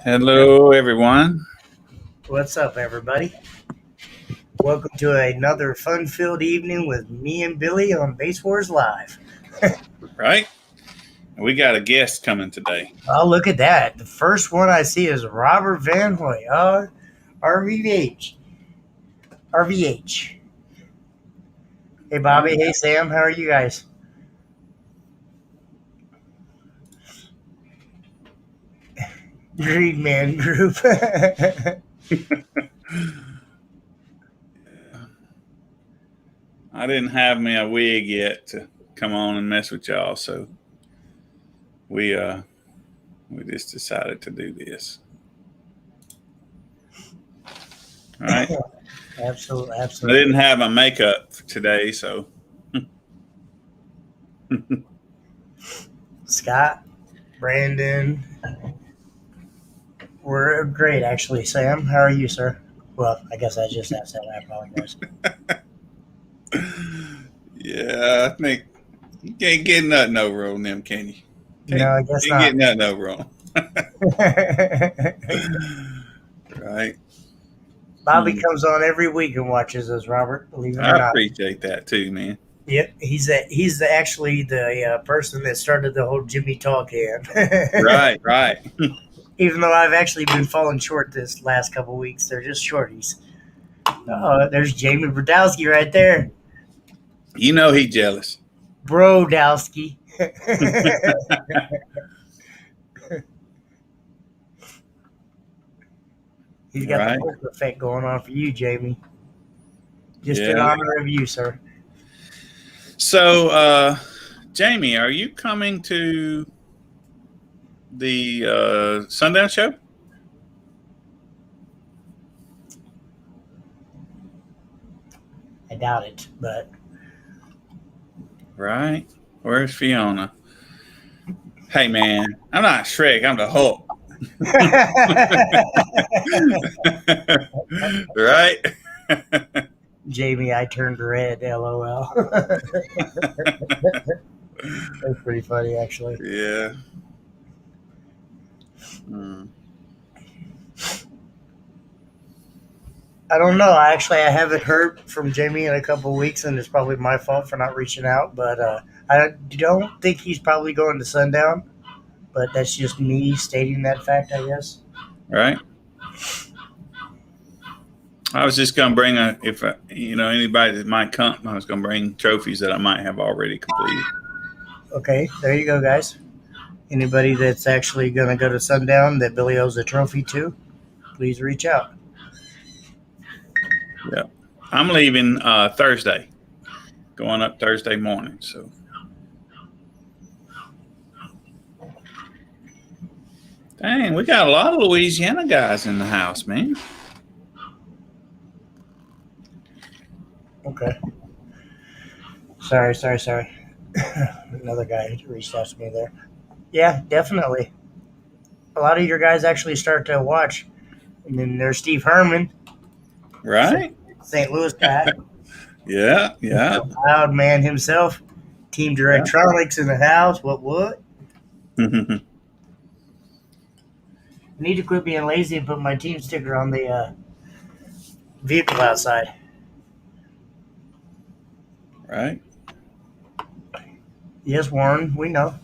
Hello, everyone. What's up, everybody? Welcome to another fun-filled evening with me and Billy on Base Wars Live. Right? We got a guest coming today. Oh, look at that. The first one I see is Robert Van Hoy. RVH. RVH. Hey, Bobby. Hey, Sam. How are you guys? Green Man Group. I didn't have me a wig yet to come on and mess with y'all, so we just decided to do this. All right. Absolutely. I didn't have my makeup for today, so Scott, Brandon. We're great, actually. Sam, how are you, sir? Well, I guess I just asked that. I apologize. yeah, I think you can't get nothing over on them, can you? No, I guess can't not. get nothing over on. Right. Bobby comes on every week and watches us, Robert. Believe it or not. I appreciate that too, man. Yep, he's actually the person that started the whole Jimmy Talk hand. Right. Even though I've actually been falling short this last couple weeks, they're just shorties. Oh, there's Jamie Brodowski right there. You know he's jealous. Brodowski. He's got the Hulk effect going on for you, Jamie. Just in honor of you, sir. So, Jamie, are you coming to the Sundown Show? I doubt it, but... Right. Where's Fiona? Hey, man, I'm not Shrek. I'm the Hulk. Right? Jamie, I turned red, LOL. That's pretty funny, actually. Yeah. I don't know. I haven't heard from Jamie in a couple of weeks, and it's probably my fault for not reaching out. But I don't think he's probably going to Sundown. But that's just me stating that fact, I guess. Right. I was just going to bring anybody that might come, I was going to bring trophies that I might have already completed. Okay, there you go, guys. Anybody that's actually going to go to Sundown that Billy owes a trophy to, please reach out. Yeah. I'm leaving Thursday, going up Thursday morning. So, dang, we got a lot of Louisiana guys in the house, man. Okay. Sorry. Another guy reached out to me there. Yeah, definitely. A lot of your guys actually start to watch. And then there's Steve Herman. Right. St. Louis guy. Yeah. Loud man himself. Team Directronics in the house. What? I need to quit being lazy and put my team sticker on the vehicle outside. Right. Yes, Warren, we know.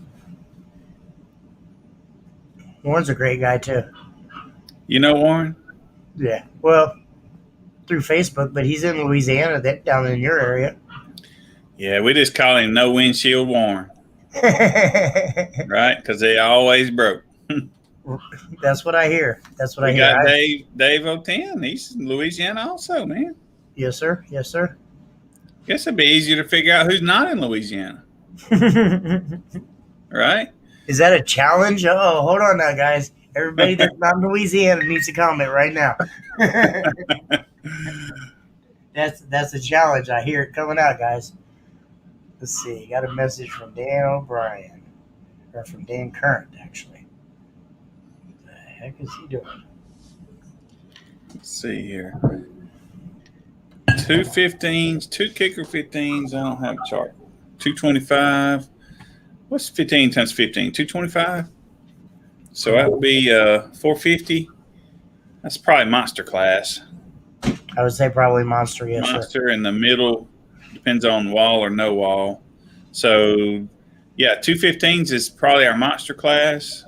Warren's a great guy, too. You know Warren? Yeah. Well, through Facebook, but he's in Louisiana, down in your area. Yeah, we just call him No Windshield Warren. Right? Because they always broke. That's what I hear. We got Dave O10. He's in Louisiana also, man. Yes, sir. Guess it'd be easier to figure out who's not in Louisiana. Right? Is that a challenge? Oh, hold on now, guys. Everybody that's not in Louisiana needs to comment right now. That's a challenge. I hear it coming out, guys. Let's see. Got a message from Dan O'Brien. Or from Dan Current, actually. What the heck is he doing? Let's see here. 2 15s, 2 kicker 15s. I don't have a chart. 225. What's 15 times 15? 225? So that would be 450. That's probably monster class. I would say probably Monster, yes, sir. Monster in the middle, depends on wall or no wall. So, yeah, 215s is probably our monster class.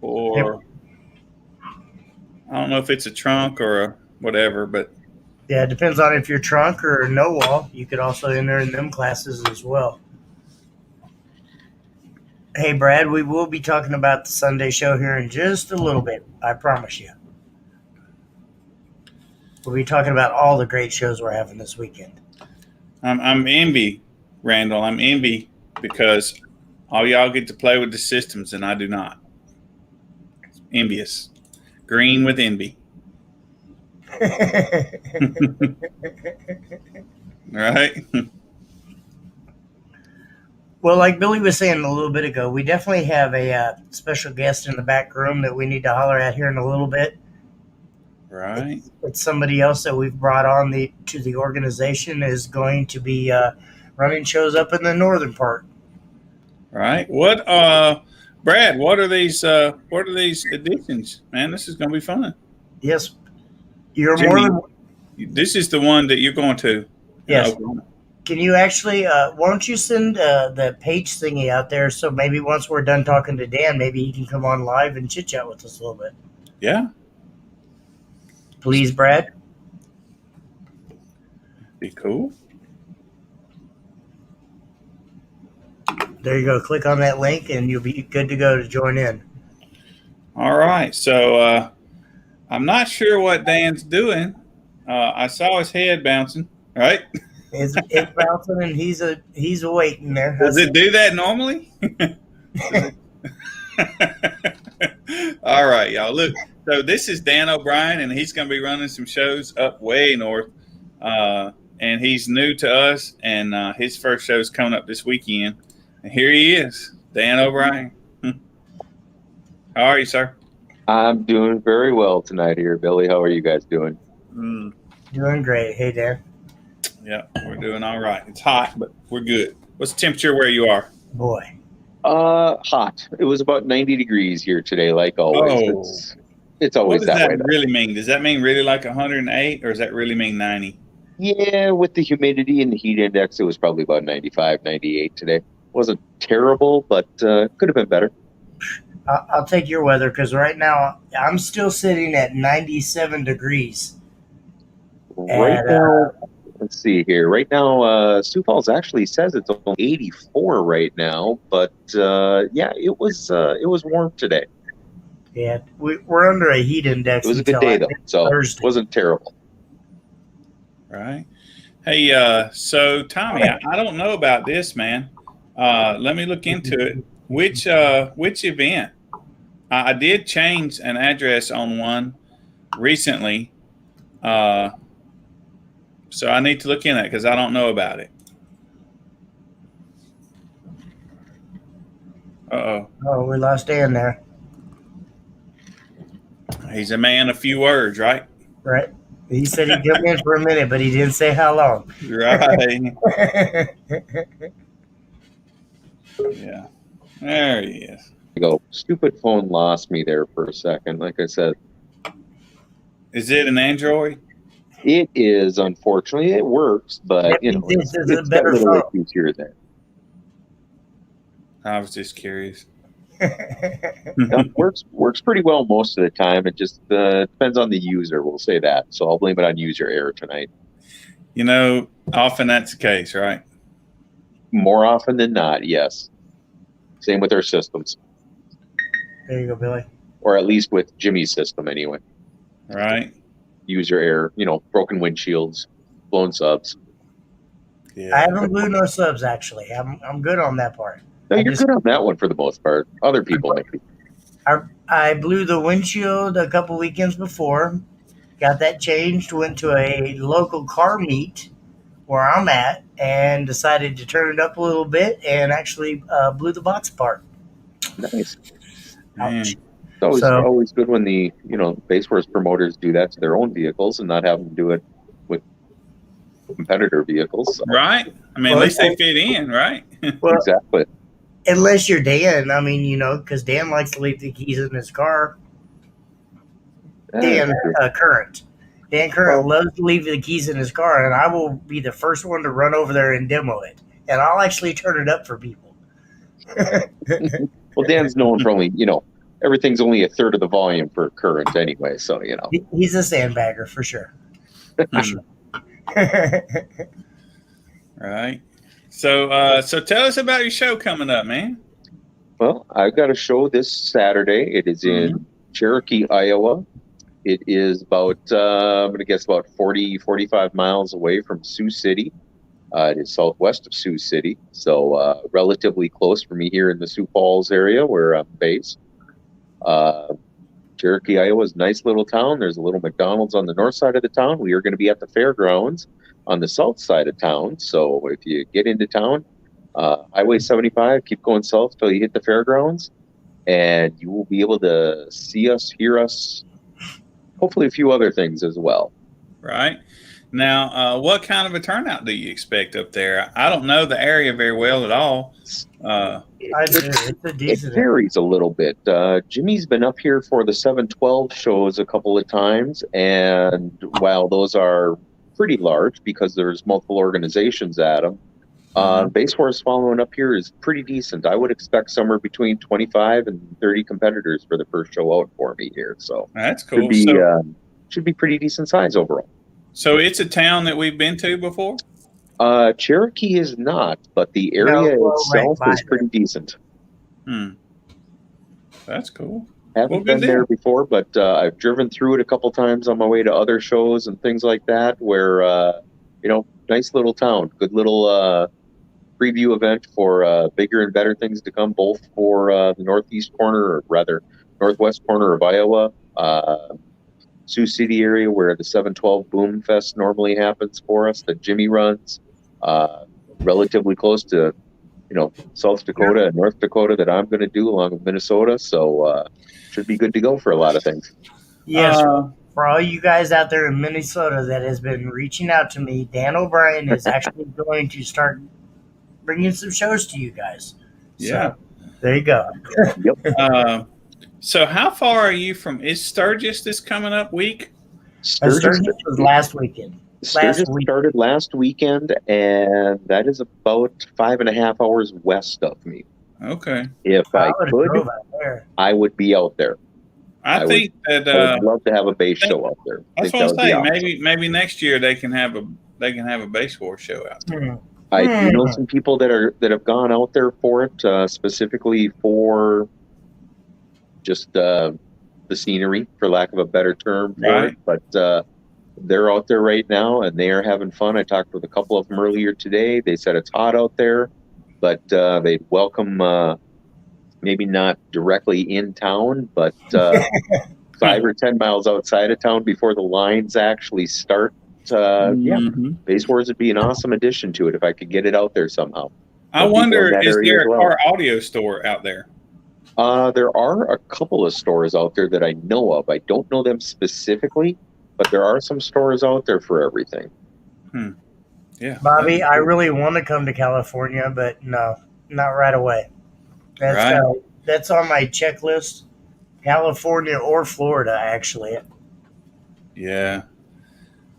Or I don't know if it's a trunk or a whatever, but Yeah, it depends on if you're trunk or no wall. You could also enter in them classes as well. Hey, Brad, we will be talking about the Sunday show here in just a little bit. I promise you. We'll be talking about all the great shows we're having this weekend. I'm envy, Randall. I'm envy because all y'all get to play with the systems and I do not. Envious. Green with envy. Right? Well, like Billy was saying a little bit ago, we definitely have a special guest in the back room that we need to holler at here in a little bit. Right. It's somebody else that we've brought on to the organization is going to be running shows up in the northern part. Right. What Brad, what are these editions? Man, this is gonna be fun. Yes. You're Jimmy, more than this is the one that you're going to. Yes. Can you actually, why don't you send the page thingy out there so maybe once we're done talking to Dan, maybe he can come on live and chit chat with us a little bit. Yeah. Please, Brad. Be cool. There you go. Click on that link and you'll be good to go to join in. All right. So I'm not sure what Dan's doing. I saw his head bouncing, right? It's bouncing and he's waiting there. Does it do that normally? All right, y'all. Look, so this is Dan O'Brien, and he's going to be running some shows up way north. And he's new to us, and his first show is coming up this weekend. And here he is, Dan O'Brien. How are you, sir? I'm doing very well tonight here, Billy. How are you guys doing? Doing great. Hey, Dan. Yeah, we're doing all right. It's hot, but we're good. What's the temperature where you are? Boy. Hot. It was about 90 degrees here today, like always. Oh. It's always what does that way. really mean? Does that mean really like 108, or does that really mean 90? Yeah, with the humidity and the heat index, it was probably about 95, 98 today. Wasn't terrible, but could have been better. I'll take your weather because right now I'm still sitting at 97 degrees. Right now, let's see here. Right now, Sioux Falls actually says it's only 84 right now, but yeah, it was warm today. Yeah, we're under a heat index. It was a good day though, so Thursday. It wasn't terrible. Right. Hey, so Tommy, I don't know about this, man. Let me look into it. Which event? I did change an address on one recently, so I need to look in that because I don't know about it. Uh-oh. Oh, we lost Dan there. He's a man of few words, right? Right. He said he'd come in for a minute, but he didn't say how long. Right. Yeah. There he is. Go. Stupid phone lost me there for a second. Like I said. Is it an Android? It is, unfortunately. It works, but you know, it's a better phone. Issues here and there. I was just curious. It works pretty well most of the time. It just depends on the user. We'll say that. So I'll blame it on user error tonight. You know, often that's the case, right? More often than not, yes. Same with our systems. There you go, Billy. Or at least with Jimmy's system, anyway. Right. User error. You know, broken windshields, blown subs. Yeah. I haven't blew no subs actually. I'm good on that part. No, you're good on that one for the most part. Other people maybe. I blew the windshield a couple weekends before. Got that changed. Went to a local car meet where I'm at and decided to turn it up a little bit and actually blew the box apart. Nice. Ouch. It's always good when the base force promoters do that to their own vehicles and not have them do it with competitor vehicles. So. Right. I mean, at least they fit in, right? Well, exactly. Unless you're Dan. I mean, because Dan likes to leave the keys in his car. Dan Current. Dan Current loves to leave the keys in his car, and I will be the first one to run over there and demo it. And I'll actually turn it up for people. Well, Dan's known for only, everything's only a third of the volume for Current anyway, so, He's a sandbagger for sure. For sure. Right. So tell us about your show coming up, man. Well, I've got a show this Saturday. It is in Cherokee, Iowa. It is about, I'm going to guess about 40, 45 miles away from Sioux City. It is southwest of Sioux City, so relatively close for me here in the Sioux Falls area where I'm based. Cherokee, Iowa is a nice little town. There's a little McDonald's on the north side of the town. We are going to be at the fairgrounds on the south side of town. So if you get into town, Highway 75, keep going south till you hit the fairgrounds, and you will be able to see us, hear us, hopefully a few other things as well. Right. Now, what kind of a turnout do you expect up there? I don't know the area very well at all. It varies a little bit. Jimmy's been up here for the 712 shows a couple of times, and while those are pretty large because there's multiple organizations at them, Base Horse following up here is pretty decent. I would expect somewhere between 25 and 30 competitors for the first show out for me here. So that's cool. Should be pretty decent size overall. So it's a town that we've been to before? Cherokee is not, but the area itself is pretty decent. That's cool. Haven't been there before, but I've driven through it a couple times on my way to other shows and things like that where, nice little town, good little preview event for bigger and better things to come, both for the northeast corner, or rather northwest corner of Iowa, Sioux City area where the 712 Boom Fest normally happens for us, that Jimmy runs, relatively close to, South Dakota and North Dakota that I'm going to do along with Minnesota. So should be good to go for a lot of things. Yes. For all you guys out there in Minnesota that has been reaching out to me, Dan O'Brien is actually going to start bringing some shows to you guys. Yeah. So, there you go. Yep. So how far are you from, is Sturgis this coming up week? Sturgis was last weekend. Sturgis started last weekend, and that is about 5.5 hours west of me. Okay. If I could, I would be out there. I think that I'd love to have a base show out there. That's what I'm saying. Awesome. Maybe next year they can have a Base Horse show out there. I do know some people that have gone out there for it, specifically for just the scenery, for lack of a better term for it. But they're out there right now, and they are having fun. I talked with a couple of them earlier today. They said it's hot out there, but they'd welcome, maybe not directly in town, but 5 or 10 miles outside of town before the lines actually start. Base Wars would be an awesome addition to it if I could get it out there somehow. I wonder, is there a car audio store out there? There are a couple of stores out there that I know of. I don't know them specifically, but there are some stores out there for everything. Yeah, Bobby, I really want to come to California, but no, not right away. That's on my checklist. California or Florida, actually. Yeah.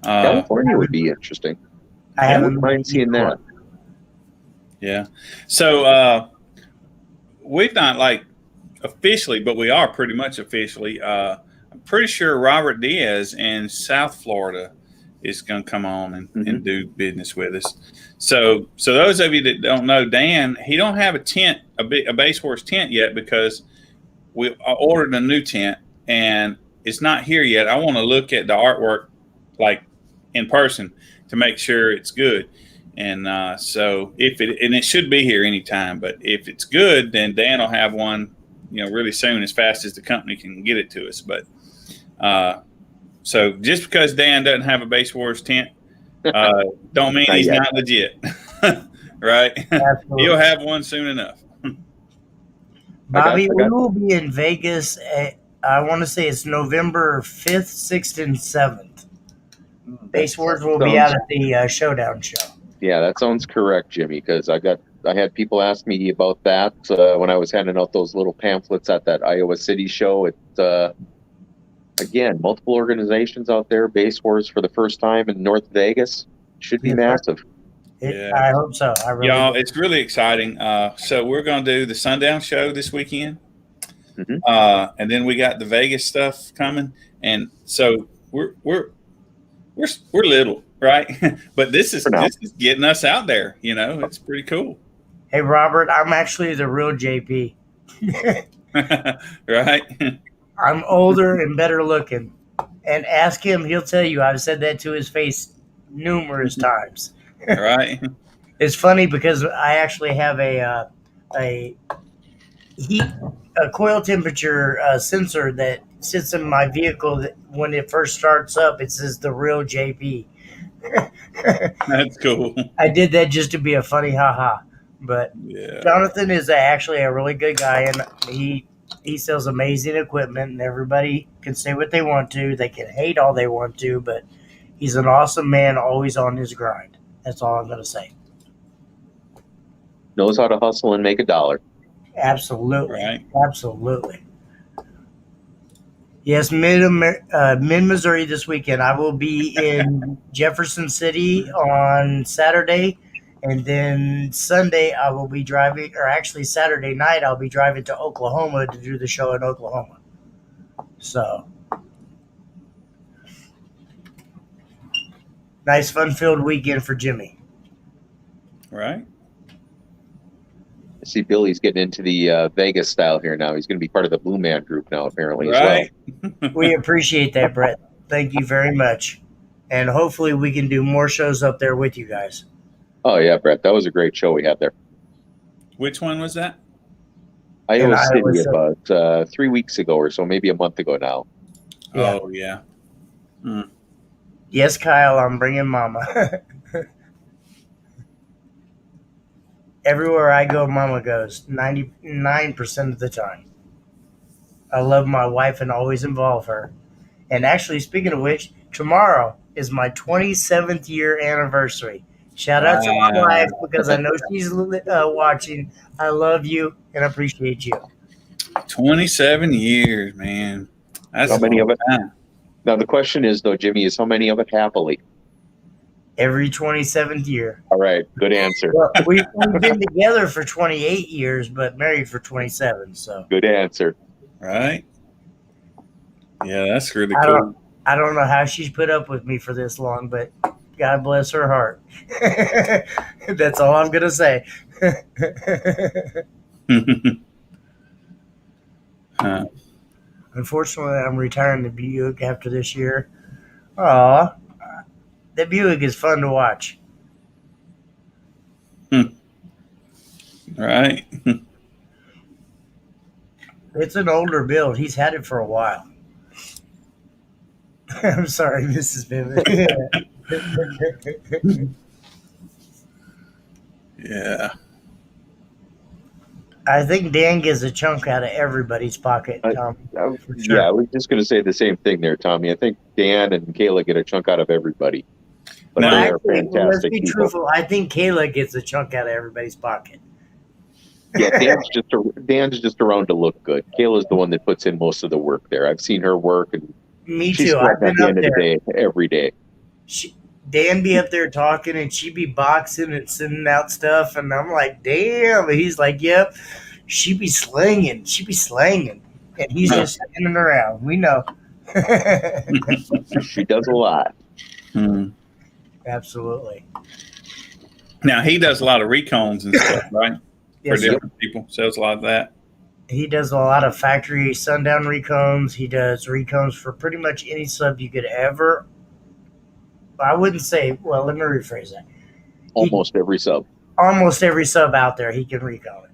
California would be interesting. I wouldn't mind seeing that. Yeah. So we've not officially, but we are pretty much officially. I'm pretty sure Robert Diaz in South Florida is going to come on and do business with us. So those of you that don't know, Dan, he don't have a tent, a Base Horse tent yet, because I ordered a new tent and it's not here yet. I want to look at the artwork in person to make sure it's good. And so it should be here anytime, but if it's good, then Dan will have one, really soon, as fast as the company can get it to us. But so just because Dan doesn't have a Base Wars tent, don't mean he's not legit, right? Absolutely. He'll have one soon enough. Bobby, we will be in Vegas. I want to say it's November 5th, 6th, and 7th. Base Wars will be out at the Showdown show. Yeah, that sounds correct, Jimmy, because I got I had people ask me about that when I was handing out those little pamphlets at that Iowa City show. Again, multiple organizations out there. Base Wars for the first time in North Vegas. Should be Yes, sir. massive. Yeah. I hope so. I really Y'all, do. it's really exciting. So we're going to do the Sundown show this weekend. Mhm. And then we got the Vegas stuff coming. And so we're little, right? But this is getting us out there. You know, it's pretty cool. Hey, Robert, I'm actually the real JP. Right? I'm older and better looking. And ask him, he'll tell you I've said that to his face numerous times. Right? It's funny because I actually have a coil temperature sensor that sits in my vehicle that when it first starts up, it says the real JP. That's cool. I did that just to be a funny haha. But Yeah. Jonathan is actually a really good guy, and he sells amazing equipment, and everybody can say what they want to. They can hate all they want to, but he's an awesome man, always on his grind. That's all I'm going to say. Knows how to hustle and make a dollar. Absolutely. Right. Absolutely. Yes, mid-Missouri this weekend. I will be in Jefferson City on Saturday, and then Sunday I will be driving, or actually Saturday night I'll be driving to Oklahoma to do the show in Oklahoma. So, nice fun-filled weekend for Jimmy. Right? I see Billy's getting into the Vegas style here now. He's going to be part of the Blue Man Group now, apparently, Right. as well. We appreciate that, Brett. Thank you very much. And hopefully we can do more shows up there with you guys. Oh, yeah, Brett. That was a great show we had there. Which one was that? Iowa Iowa City City. about 3 weeks ago or so, maybe a month ago now. Yeah. Oh, yeah. Yes, Kyle, I'm bringing Mama. Everywhere I go, Mama goes 99% of the time. I love my wife and always involve her. And actually, speaking of which, tomorrow is my 27th year anniversary. Shout out to my wife because I know she's watching. I love you and appreciate you. 27 years, man. That's How many of it? time. Now, the question is, though, Jimmy, is how many of it happily? Every 27th year. All right, good answer. Well, we've been together for 28 years, but married for 27. So Good answer. Right? Yeah, that's really I cool. I don't know how she's put up with me for this long, but God bless her heart. That's all I'm gonna say. Huh. Unfortunately, I'm retiring the Buick after this year. Aw, the Buick is fun to watch. Right? It's an older build. He's had it for a while. I'm sorry, Mrs. Bennett. Yeah. I think Dan gets a chunk out of everybody's pocket, Tom. For sure. Yeah, I was just going to say the same thing there, Tommy. I think Dan and Kayla get a chunk out of everybody. But No, they are Actually, let's fantastic be people. truthful. I think Kayla gets a chunk out of everybody's pocket. Yeah, Dan's just around to look good. Kayla's the one that puts in most of the work there. I've seen her work, and Me she's too. I've sweating at been the up end of there. the day, every day. Dan be up there talking, and she be boxing and sending out stuff, and I'm like, damn. And he's like, yep. She be slinging. And he's just standing around. We know. She does a lot. Hmm. Absolutely. Now, he does a lot of recons and stuff, right? Yes, For sir. different people. Sells a lot of that. He does a lot of factory sundown recons. He does recons for pretty much any sub you could ever. I wouldn't say. Well, let me rephrase that. Almost every sub. Almost every sub out there, he can recon it.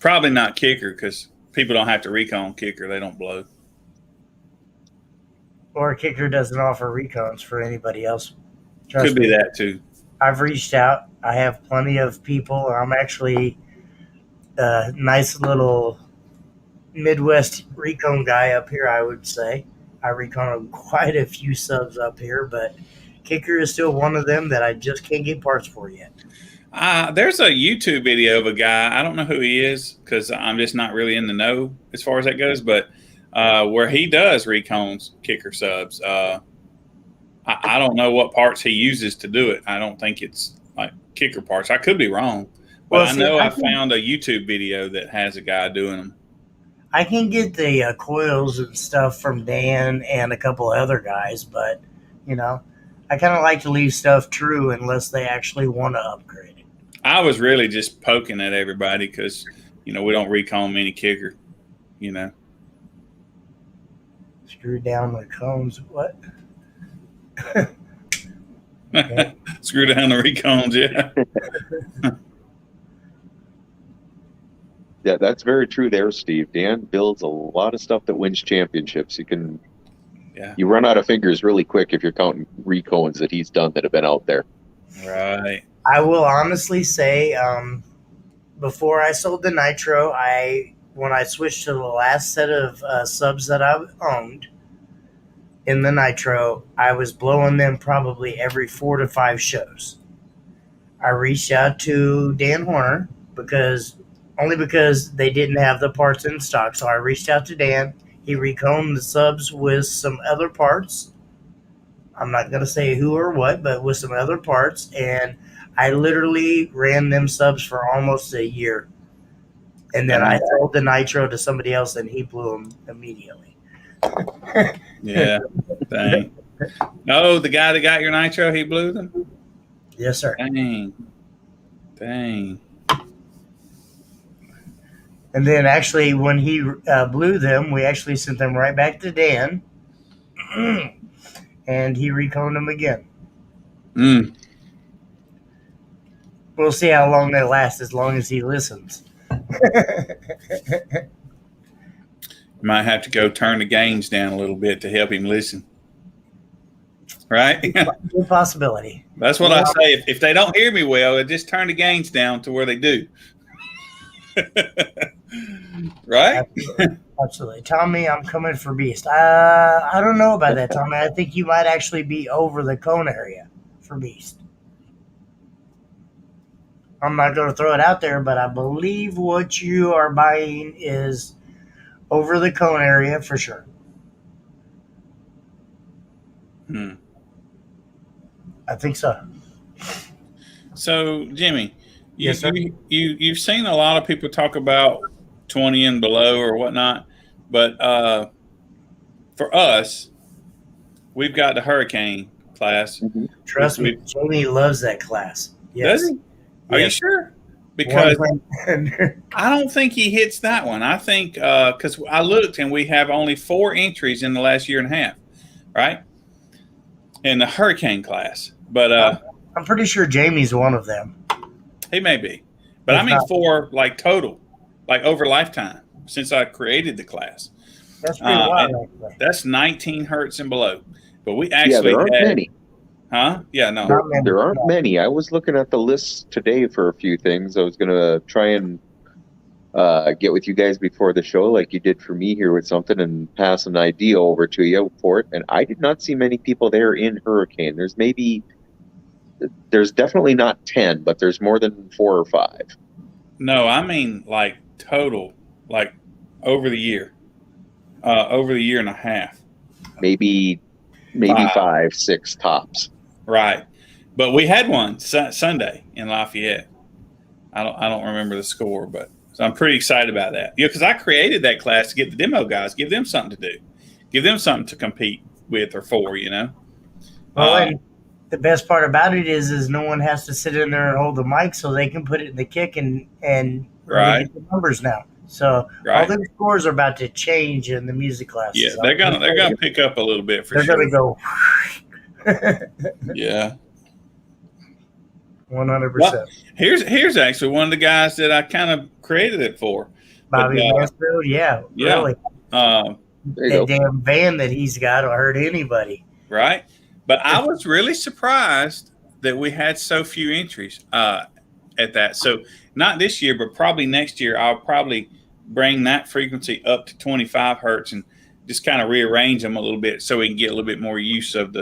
Probably not kicker because people don't have to recon kicker. They don't blow. Or Kicker doesn't offer recons for anybody else. Trust Could be me. that too. I've reached out. I have plenty of people. I'm actually a nice little Midwest recon guy up here, I would say. I recon quite a few subs up here, but Kicker is still one of them that I just can't get parts for yet. There's a YouTube video of a guy. I don't know who he is because I'm just not really in the know as far as that goes. But where he does recones kicker subs. I don't know what parts he uses to do it. I don't think it's like kicker parts. I could be wrong, but Well, I see, know I I think- found a YouTube video that has a guy doing them. I can get the coils and stuff from Dan and a couple of other guys, but you know, I kind of like to leave stuff true unless they actually want to upgrade it. I was really just poking at everybody because we don't recone many kicker. Screw down the cones. What? Okay. Screw down the recones, yeah. Yeah, that's very true there, Steve. Dan builds a lot of stuff that wins championships. You run out of fingers really quick if you're counting recones that he's done that have been out there. Right. I will honestly say, before I sold the Nitro, when I switched to the last set of subs that I owned in the Nitro, I was blowing them probably every 4 to 5 shows. I reached out to Dan Horner because they didn't have the parts in stock. So I reached out to Dan. He reconed the subs with some other parts. I'm not going to say who or what, but with some other parts. And I literally ran them subs for almost a year. And then I sold the Nitro to somebody else, and he blew them immediately. Yeah. Dang. Oh, the guy that got your Nitro, he blew them? Yes, sir. Dang. And then actually, when he blew them, we actually sent them right back to Dan. And he reconed them again. Mm. We'll see how long they last, as long as he listens. Might have to go turn the gains down a little bit to help him listen. Right? Good possibility. That's what I say. If they don't hear me well, just turn the gains down to where they do. Right? Absolutely. Tommy, I'm coming for Beast. I don't know about that, Tommy. I think you might actually be over the cone area for Beast. I'm not going to throw it out there, but I believe what you are buying is over the cone area for sure. I think so. So, Jimmy, Yes, sir. you've seen a lot of people talk about 20 and below or whatnot, but for us, we've got the Hurricane class. Trust me, Jamie loves that class. Yes. Does he? Are you Yes. sure? Because One- I don't think he hits that one. I think because I looked and we have only 4 entries in the last year and a half, right? In the Hurricane class, but I'm pretty sure Jamie's one of them. he may be. But I If mean not- 4 like total, like over lifetime since I created the class. That's pretty wild, actually. That's 19 hertz and below. But we Yeah, actually there aren't had, many. huh? Yeah, no. Not many. There aren't many. I was looking at the list today for a few things. I was going to try and get with you guys before the show, like you did for me here with something, and pass an idea over to you for it. And I did not see many people there in Hurricane. There's definitely not 10, but there's more than 4 or 5. No, I mean like total, like over the year and a half. Maybe 5, 6 tops. Right. But we had one Sunday in Lafayette. I don't remember the score, but so I'm pretty excited about that. Yeah, because I created that class to get the demo guys, give them something to do, give them something to compete with or for, Well, and the best part about it is no one has to sit in there and hold the mic, so they can put it in the kick and Right. get the numbers now. So Right. all their scores are about to change in the music classes. Yeah, they're gonna pick up a little bit for They're sure. gonna go Yeah. 100%. Here's actually one of the guys that I kind of created it for. Bobby but, Mansfield, yeah, really. There you That go. damn van that he's got will hurt anybody. Right. But I was really surprised that we had so few entries at that. So not this year, but probably next year, I'll probably bring that frequency up to 25 hertz and just kind of rearrange them a little bit so we can get a little bit more use of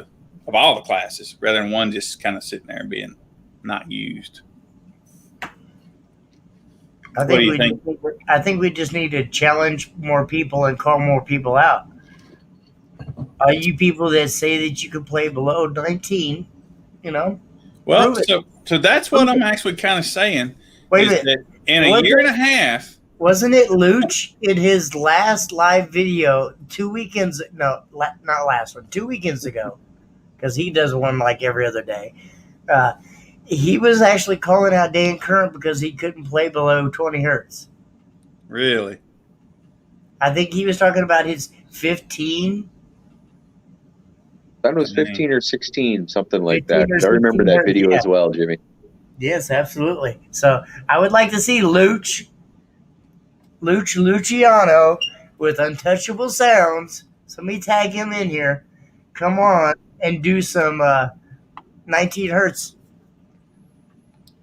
all the classes rather than one just kind of sitting there and being not used. I What do you we think? I think we just need to challenge more people and call more people out. All you people that say that you can play below 19, you know, Well, prove it. so that's what I'm actually kind of saying Wait a is minute. that in a Was year and it- a half, Wasn't it Luch in his last live video 2 weekends? No, not last one. 2 weekends ago, because he does one like every other day. Uh, he was actually calling out Dan Curran because he couldn't play below 20 hertz. really. I think he was talking about his 15. That was Dang. 15 or 16, something like 15 that. or I remember 16 that hertz, video yeah. as well, Jimmy. Yes, absolutely. So I would like to see Luciano with Untouchable Sounds. Somebody tag him in here. Come on and do some 19 hertz.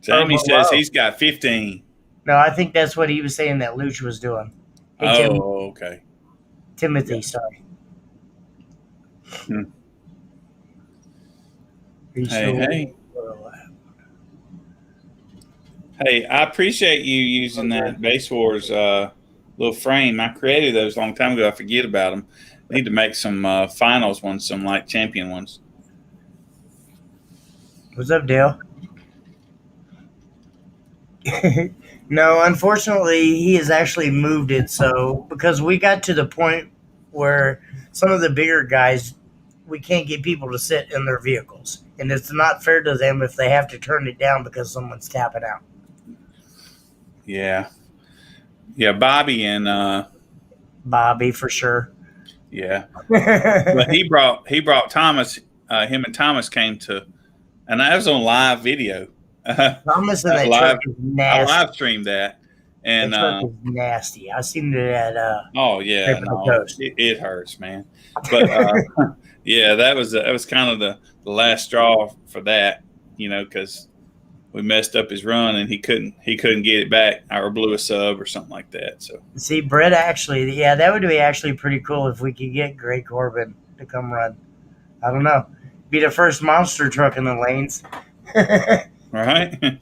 Jamie Or says below. he's got 15. No, I think that's what he was saying that Luch was doing. Hey, Oh, okay. Timothy, sorry. Hmm. Are you Hey, still- Hey, I appreciate you using that Base Wars little frame. I created those a long time ago. I forget about them. Need to make some finals ones, some like champion ones. What's up, Dale? No, unfortunately, he has actually moved it. So, because we got to the point where some of the bigger guys, we can't get people to sit in their vehicles. And it's not fair to them if they have to turn it down because someone's tapping out. Yeah, yeah. Bobby and Bobby, for sure. yeah, but he brought Thomas. Him and Thomas came to, and that was on live video. Thomas and that live, truck is I nasty. live streamed that, and That truck is nasty. I seen it at oh yeah, Paper no, Toast. it hurts, man. But yeah, that was kind of the last straw for that, because we messed up his run and he couldn't get it back or blew a sub or something like that. So See, Brett actually, yeah, that would be actually pretty cool if we could get Greg Corbin to come run. I don't know. Be the first monster truck in the lanes. right,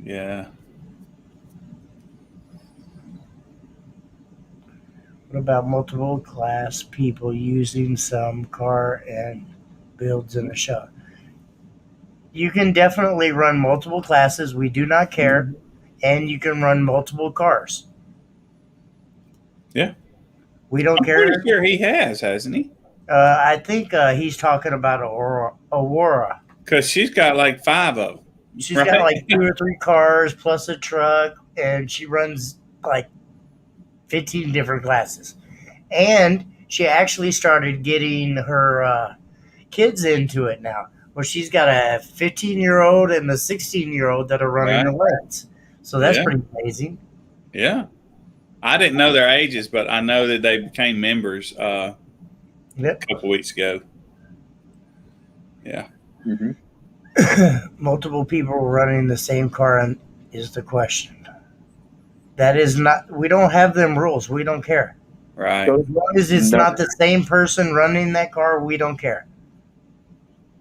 yeah. What about multiple class people using some car and builds in a shop? You can definitely run multiple classes. We do not care. And you can run multiple cars. Yeah. We don't I'm care. pretty sure he hasn't he? I think he's talking about Aurora. Because she's got like 5 of them. She's Right. got like 2 or 3 cars plus a truck, and she runs like 15 different classes. And she actually started getting her kids into it now, where she's got a 15-year-old and a 16-year-old that are running the lanes. So that's Yeah. pretty amazing. Yeah. I didn't know their ages, but I know that they became members Yep. a couple weeks ago. Yeah. Mm-hmm. Multiple people running the same car is the question. That is not. We don't have them rules. We don't care. Right. So as long as it's not the same person running that car, we don't care.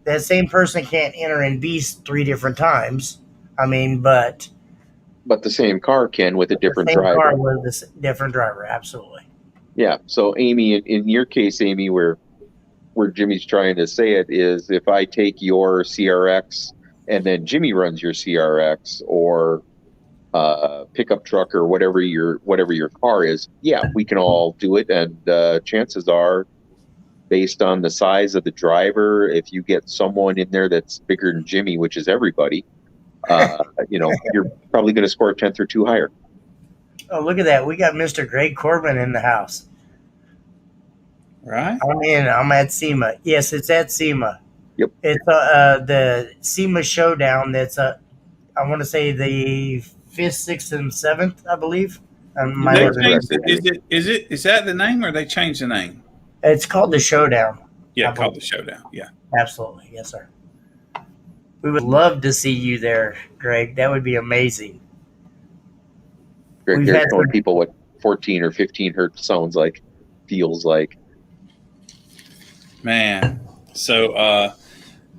That same person can't enter in Beast 3 different times. I mean, but the same car can with a different the same driver. car with a different driver, absolutely. Yeah. So Amy, in your case, Amy, where Jimmy's trying to say it is, if I take your CRX and then Jimmy runs your CRX or pickup truck or whatever your car is, yeah, we can all do it. And chances are, based on the size of the driver, if you get someone in there that's bigger than Jimmy, which is everybody, you're probably going to score a 10th or 2 higher. Oh, look at that. We got Mr. Greg Corbin in the house. Right. I'm at SEMA. Yes, it's at SEMA. Yep. It's the SEMA Showdown. That's I want to say the 5th, 6th, and 7th, I believe. Is that the name or they changed the name? It's called the Showdown. Yeah, called the Showdown. Yeah. Absolutely. Yes, sir. We would love to see you there, Greg. That would be amazing. Greg, they're showing people what 14 or 15 hertz sounds like, feels like. Man. So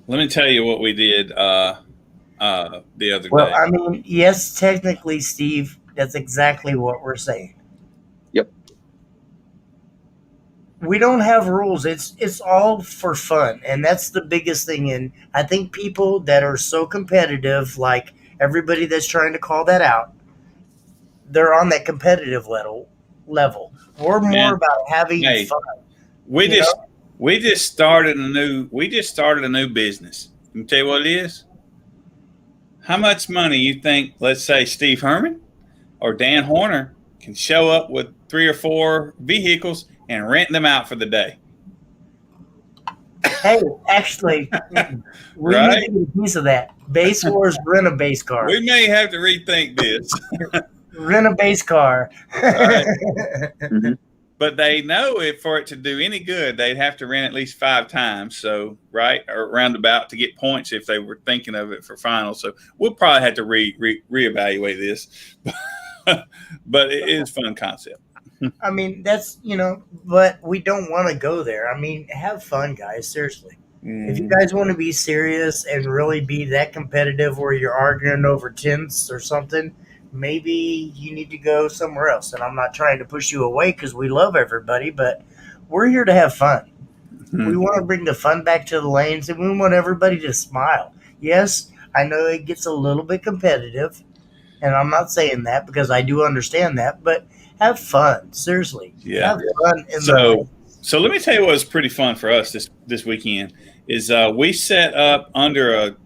let me tell you what we did. the other Well, day. I mean, yes, technically, Steve, that's exactly what we're saying. Yep. We don't have rules. It's all for fun, and that's the biggest thing. And I think people that are so competitive, like everybody that's trying to call that out, they're on that competitive level. We're more Man, about having hey, fun. we You just we just started a new business. Let me tell you what it is. How much money you think, let's say Steve Herman or Dan Horner can show up with 3 or 4 vehicles and rent them out for the day? Hey, actually, we need Right? to get a piece of that. Base Wars, rent a base car. We may have to rethink this. Rent a base car. Right. Mhm. But they know if for it to do any good, they'd have to rent at least 5 times. So, right, or roundabout to get points if they were thinking of it for finals. So we'll probably have to reevaluate this. But it is a fun concept. I mean, that's, but we don't want to go there. I mean, have fun, guys. Seriously. If you guys want to be serious and really be that competitive where you're arguing over tenths or something, maybe you need to go somewhere else. And I'm not trying to push you away because we love everybody, but we're here to have fun. We want to bring the fun back to the lanes and we want everybody to smile. Yes, I know it gets a little bit competitive, and I'm not saying that because I do understand that, but have fun. Seriously. Yeah. Have fun in the So, so let me tell you what was pretty fun for us this weekend is we set up under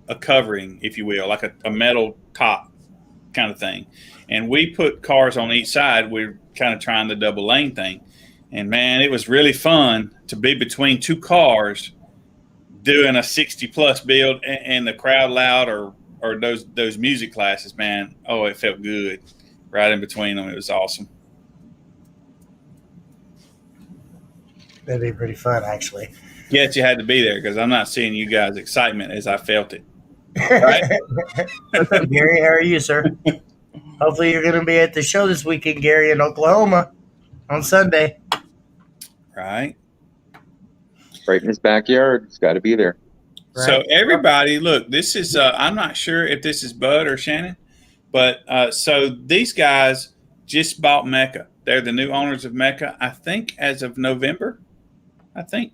a covering, if you will, like a metal top kind of thing, and we put cars on each side. We're kind of trying the double lane thing, and man, it was really fun to be between 2 cars doing a 60+ build and the crowd loud or those music classes. Man, oh, it felt good right in between them. It was awesome. That'd be pretty fun, actually. Yes, you had to be there because I'm not seeing you guys' excitement as I felt it. Right? What's up, Gary? How are you, sir? Hopefully, you're going to be at the show this weekend, Gary, in Oklahoma on Sunday. Right. Right in his backyard. It's got to be there. Right. So everybody, look, this is I'm not sure if this is Bud or Shannon, but so these guys just bought Mecca. They're the new owners of Mecca, I think, as of November. I think.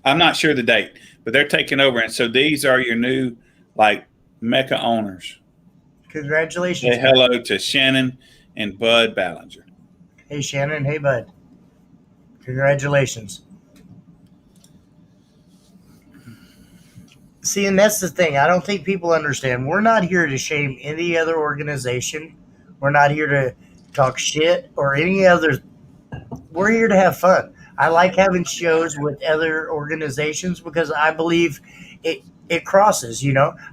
I'm not sure the date, but they're taking over. And so these are your new, like, Mecca owners. Congratulations. Say hello to Shannon and Bud Ballinger. Hey, Shannon. Hey, Bud. Congratulations. See, and that's the thing. I don't think people understand. We're not here to shame any other organization. We're not here to talk shit or any other. We're here to have fun. I like having shows with other organizations because I believe it crosses,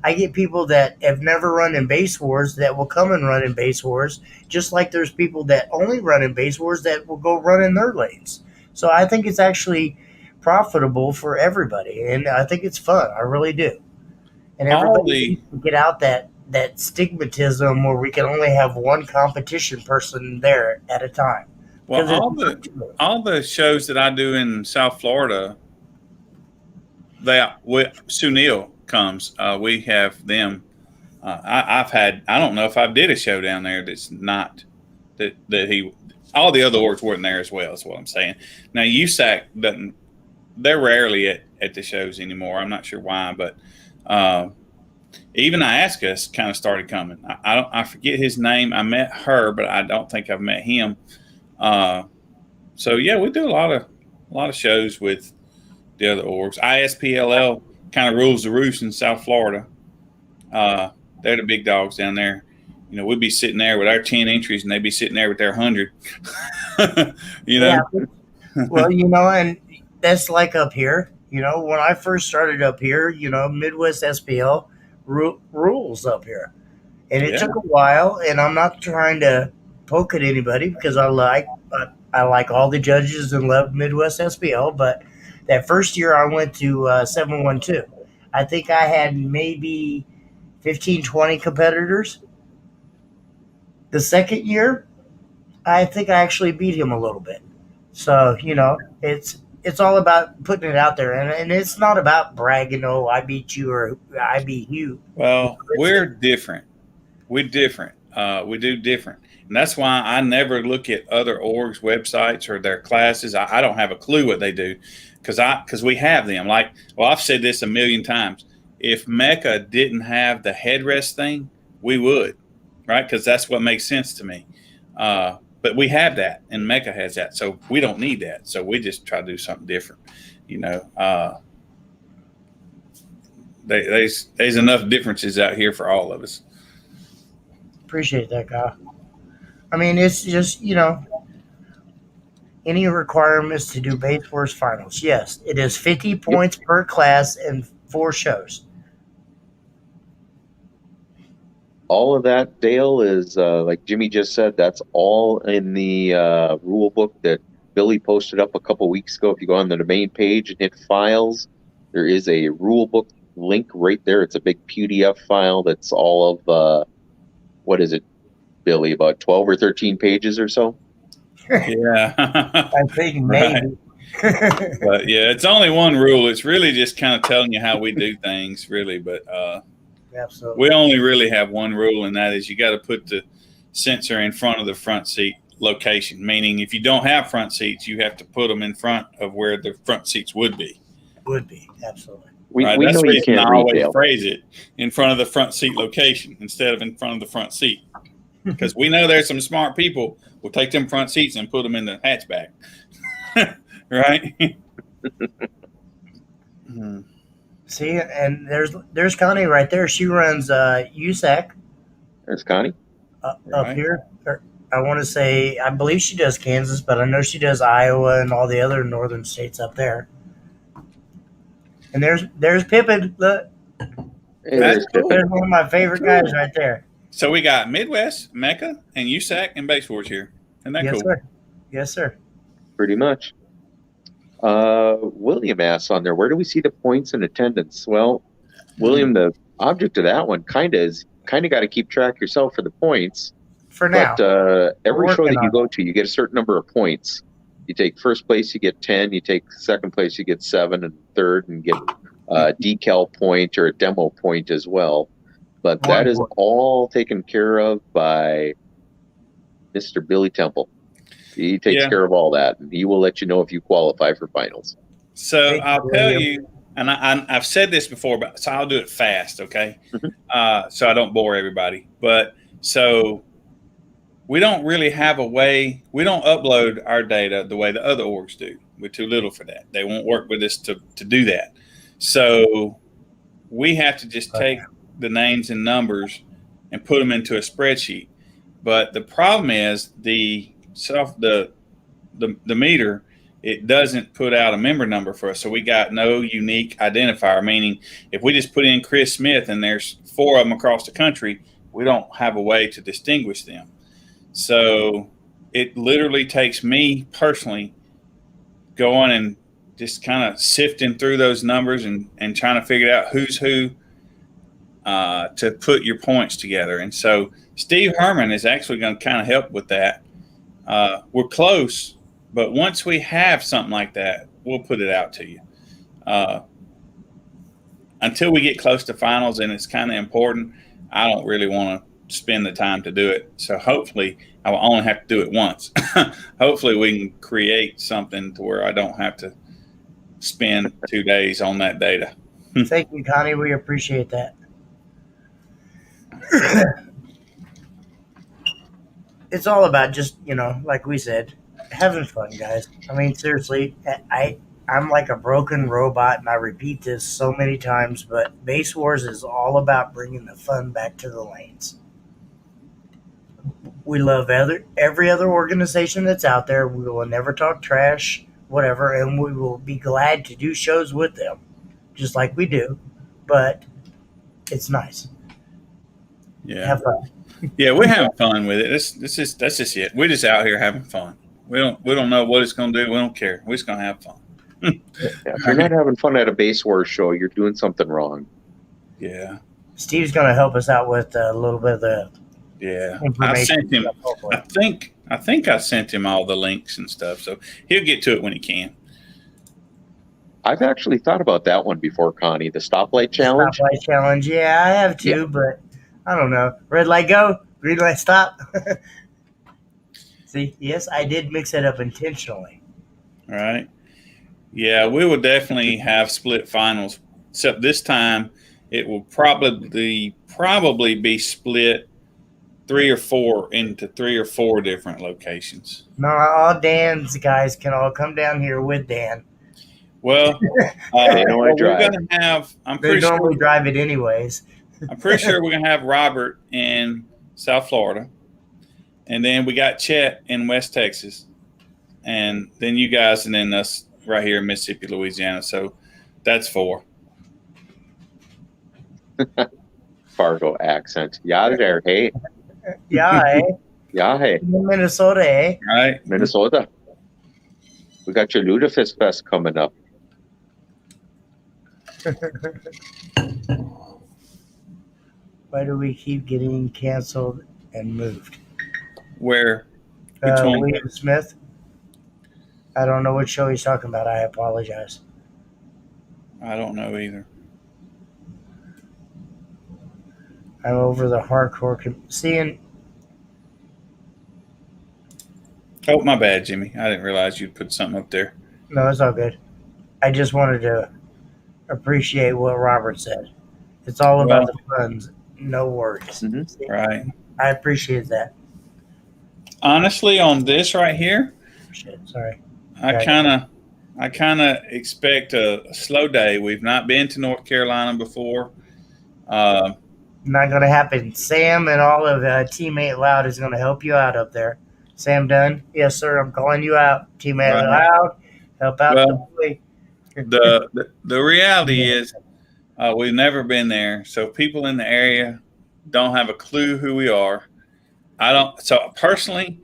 I get people that have never run in Base Wars that will come and run in Base Wars, just like there's people that only run in Base Wars that will go run in their lanes. So I think it's actually profitable for everybody, and I think it's fun. I really do. And everybody needs to get out that stigmatism where we can only have one competition person there at a time. Well, all the shows that I do in South Florida, Sunil comes. We have them. I don't know if I did a show down there that's not that he. All the other orgs weren't there as well. Is what I'm saying. Now USAC doesn't. They're rarely at the shows anymore. I'm not sure why, but even Iasca kind of started coming. I forget his name. I met her, but I don't think I've met him. So yeah, we do a lot of shows with the other orgs. ISPLL kind of rules the roost in South Florida. They're the big dogs down there. We'd be sitting there with our 10 entries and they'd be sitting there with their 100. Yeah. Well, and that's like up here. When I first started up here, Midwest SPL rules up here. And it took a while, and I'm not trying to poke at anybody because I like all the judges and love Midwest SPL, but that first year I went to 712. I think I had maybe 15, 20 competitors. The second year, I think I actually beat him a little bit. So, it's all about putting it out there, and it's not about bragging. Oh, I beat you or I beat you. Well, we're different. We're different. We do different. And that's why I never look at other orgs' websites or their classes. I don't have a clue what they do because we have them. Like, well, I've said this a million times. If Mecca didn't have the headrest thing, we would, right? Because that's what makes sense to me. But we have that, and Mecca has that, so we don't need that. So we just try to do something different. There's enough differences out here for all of us. Appreciate that, guy. I mean, it's just, any requirements to do Base Wars finals? Yes, it is 50 points per class and 4 shows. All of that, Dale, is like Jimmy just said. That's all in the rule book that Billy posted up a couple weeks ago. If you go on the main page and hit files, there is a rule book link right there. It's a big PDF file that's all of what is it, Billy? About 12 or 13 pages or so. Yeah, I think maybe. But yeah, it's only one rule. It's really just kind of telling you how we do things, really. But Absolutely. we only really have one rule, and that is you got to put the sensor in front of the front seat location. Meaning, if you don't have front seats, you have to put them in front of where the front seats would be. Would be, absolutely. We That's know the you reason can't I read, always Dale. phrase it in front of the front seat location instead of in front of the front seat. Because we know there's some smart people will take them front seats and put them in the hatchback. Right? See, and there's Connie right there. She runs USAC There's Connie. up Right. here. I want to say, I believe she does Kansas, but I know she does Iowa and all the other northern states up there. And there's Pippin. Look, Hey, That's cool. there's one of my favorite guys right there. So we got Midwest, Mecca, and USAC and Base Wars here. Isn't that Yes, cool? sir. Yes, sir. Pretty much. William asks on there, where do we see the points in attendance? Well, William, the object of that one kind of got to keep track yourself for the points. For now. But every We're show that working you on go to, you get a certain number of points. You take first place, you get 10. You take second place, you get 7, and third, and get a decal point or a demo point as well. But that is all taken care of by Mr. Billy Temple. He takes care of all that, and he will let you know if you qualify for finals. So Thank you, I'll tell William. you, and I've said this before, but so I'll do it fast, okay? Mhm. So I don't bore everybody. But so we don't really have a way. We don't upload our data the way the other orgs do. We're too little for that. They won't work with us to do that. So we have to just take the names and numbers and put them into a spreadsheet. But the problem is the meter, it doesn't put out a member number for us. So we got no unique identifier, meaning if we just put in Chris Smith and there's 4 of them across the country, we don't have a way to distinguish them. So it literally takes me personally going and just kind of sifting through those numbers and trying to figure out who's who to put your points together. And so Steve Herman is actually going to kind of help with that. We're close, but once we have something like that, we'll put it out to you. Until we get close to finals, and it's kind of important, I don't really want to spend the time to do it. So hopefully I will only have to do it once. Hopefully we can create something to where I don't have to spend 2 days on that data. Thank you, Connie. We appreciate that. It's all about just, like we said, having fun, guys. I mean, seriously, I'm like a broken robot, and I repeat this so many times, but Base Wars is all about bringing the fun back to the lanes. We love every other organization that's out there. We will never talk trash, whatever, and we will be glad to do shows with them, just like we do. But it's nice. Yeah. Have fun. Yeah, we're having fun with it. That's just it. We're just out here having fun. We don't know what it's going to do. We don't care. We're just going to have fun. Yeah, if you're not having fun at a Base Wars show, you're doing something wrong. Yeah. Steve's going to help us out with a little bit of the Yeah. I information. sent him. stuff, hopefully. I think I sent him all the links and stuff. So he'll get to it when he can. I've actually thought about that one before, Connie. The stoplight challenge. Stoplight challenge. Yeah, I have too, but I don't know. Red light go, green light stop. See, yes, I did mix it up intentionally. Right. Yeah, we will definitely have split finals. Except this time, it will probably be split 3 or 4 into 3 or 4 different locations. No, all Dan's guys can all come down here with Dan. Well, They know I we're drive. going to have. They normally drive it anyways. I'm pretty sure we're going to have Robert in South Florida, and then we got Chet in West Texas, and then you guys, and then us right here in Mississippi, Louisiana. So that's 4. Fargo accent. Yeah, there. Hey. Yeah, eh? Yeah, hey. Minnesota, eh? Right. Minnesota. We got your Ludafisk Fest coming up. Why do we keep getting canceled and moved? Where? Which one? William Smith. I don't know what show he's talking about. I apologize. I don't know either. I'm over the hardcore. Seeing. Oh, my bad, Jimmy. I didn't realize you'd put something up there. No, it's all good. I just wanted to appreciate what Robert said. It's all about the funds. No worries. Mm-hmm. Right. I appreciate that. Honestly, on this right here, Shit, sorry. I kind of expect a slow day. We've not been to North Carolina before. Not going to happen. Sam and all of Teammate Loud is going to help you out up there. Sam Dunn, yes, sir. I'm calling you out. Teammate Loud, help out the boy. The reality is we've never been there, so people in the area don't have a clue who we are. I don't. So personally,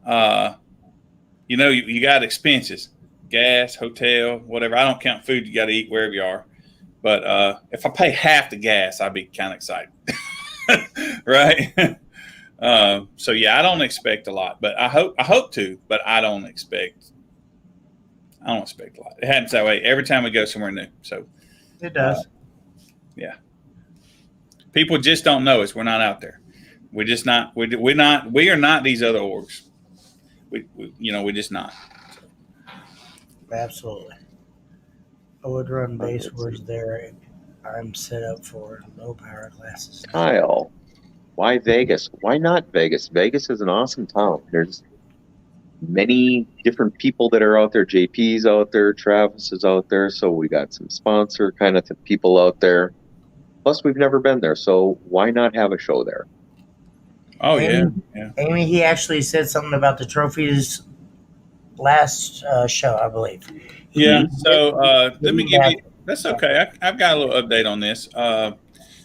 you got expenses, gas, hotel, whatever. I don't count food. You got to eat wherever you are. But if I pay half the gas, I'd be kind of excited, right? So yeah, I don't expect a lot, but I hope to, but I don't expect a lot. It happens that way every time we go somewhere new. So it does. Yeah. People just don't know us. We're not out there. We're just not. We are not these other orgs. We're just not. Absolutely. I would run base words there. I'm set up for low power classes. Kyle, why Vegas? Why not Vegas? Vegas is an awesome town. There's many different people that are out there. JP's out there, Travis is out there, so we got some sponsor kind of people out there. Plus, we've never been there, so why not have a show there? Oh, yeah. Amy, he actually said something about the trophies last show, I believe. Yeah, so let me give you – that's okay. I've got a little update on this.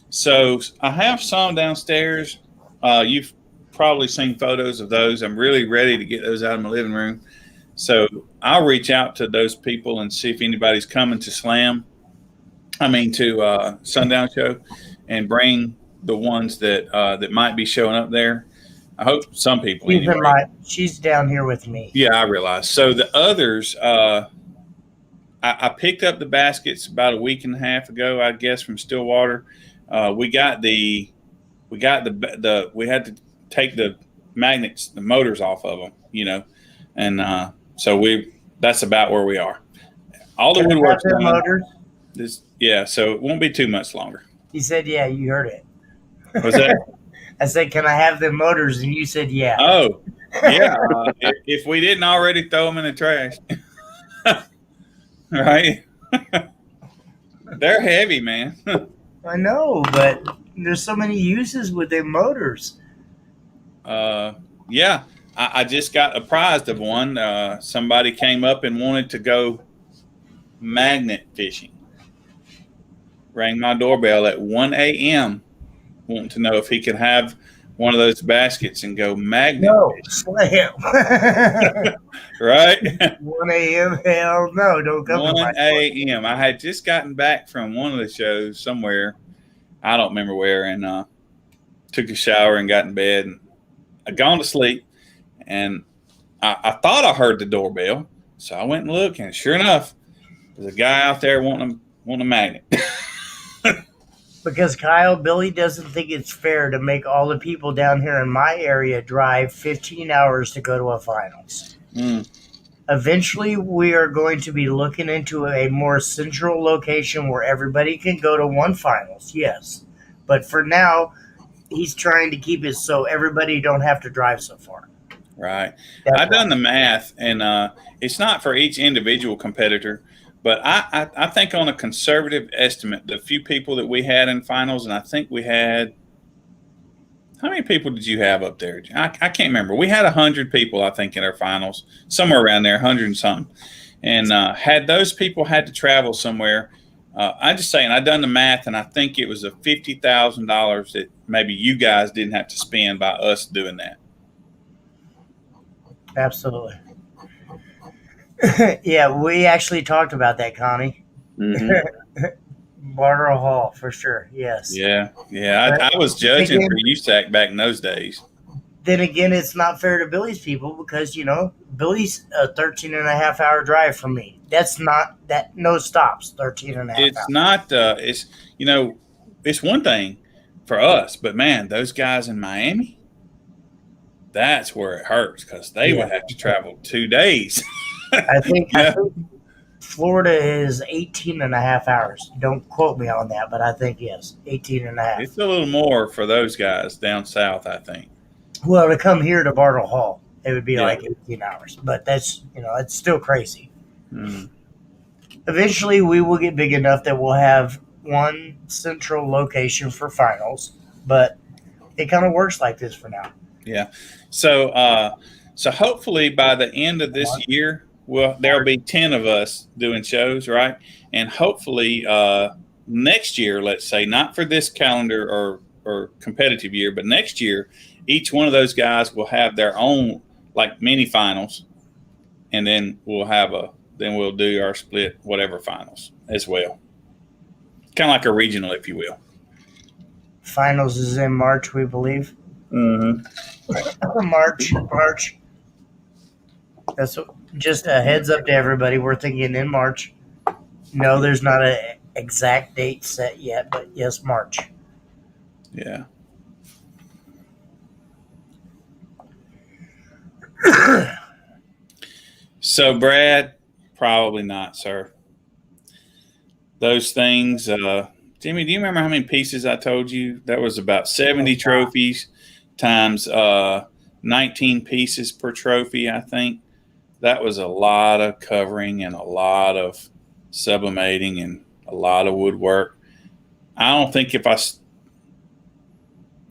So I have some downstairs. You've probably seen photos of those. I'm really ready to get those out of my living room. So I'll reach out to those people and see if anybody's coming to Sundown Show, and bring the ones that might be showing up there. I hope some people. She's down here with me. Yeah, I realize. So the others, I picked up the baskets about a week and a half ago, I guess, from Stillwater. We had to take the magnets, the motors off of them, and so that's about where we are. All the woodwork's done. Motors. So it won't be too much longer. He said, "Yeah, you heard it." Was that? I said, "Can I have the motors?" And you said, "Yeah." Oh, yeah. If we didn't already throw them in the trash, right? They're heavy, man. I know, but there's so many uses with their motors. Yeah. I just got apprised of one. Somebody came up and wanted to go magnet fishing. Rang my doorbell at 1 a.m. wanting to know if he could have one of those baskets and go magnet fishing. Slam. Right? 1 a.m. Hell no, don't come 1 a.m. I had just gotten back from one of the shows somewhere. I don't remember where, and took a shower and got in bed, and I'd gone to sleep, and I thought I heard the doorbell, so I went and looked, and sure enough, There's a guy out there wanting a magnet. Because Kyle, Billy doesn't think it's fair to make all the people down here in my area drive 15 hours to go to a finals. Eventually, we are going to be looking into a more central location where everybody can go to one finals, yes. But for now, he's trying to keep it so everybody don't have to drive so far. Right. That's I've done the math, and it's not for each individual competitor, but I think on a conservative estimate, the few people that we had in finals, and I think we had – how many people did you have up there? I can't remember. We had 100 people, I think, in our finals, somewhere around there, 100 and something. And had those people had to travel somewhere, I'm just saying, I've done the math, and I think it was a $50,000 that maybe you guys didn't have to spend by us doing that. Absolutely. Yeah, we actually talked about that, Connie. Mm-hmm. Barter Hall, for sure, yes. Yeah. I was judging for USAC back in those days. Then again, it's not fair to Billy's people because, Billy's a 13 and a half hour drive from me. That's not – that no stops, 13 and a half It's hours. not it's one thing for us, but, man, those guys in Miami, that's where it hurts because they would have to travel 2 days. I think Florida is 18 and a half hours. Don't quote me on that, but I think, yes, 18 and a half. It's a little more for those guys down south, I think. Well, to come here to Bartle Hall, it would be like 18 hours. But that's, it's still crazy. Mm. Eventually, we will get big enough that we'll have one central location for finals. But it kind of works like this for now. Yeah. So hopefully by the end of this year, there'll be 10 of us doing shows, right? And hopefully next year, let's say, not for this calendar or competitive year, but next year, each one of those guys will have their own like mini finals, and then we'll do our split whatever finals as well. Kind of like a regional, if you will. Finals is in March, we believe. Mm-hmm. March. That's just a heads up to everybody. We're thinking in March. No, there's not an exact date set yet, but yes, March. Yeah. So, Brad, probably not, sir. Those things, Jimmy, do you remember how many pieces I told you? That was about 70 trophies times 19 pieces per trophy, I think. That was a lot of covering and a lot of sublimating and a lot of woodwork. I don't think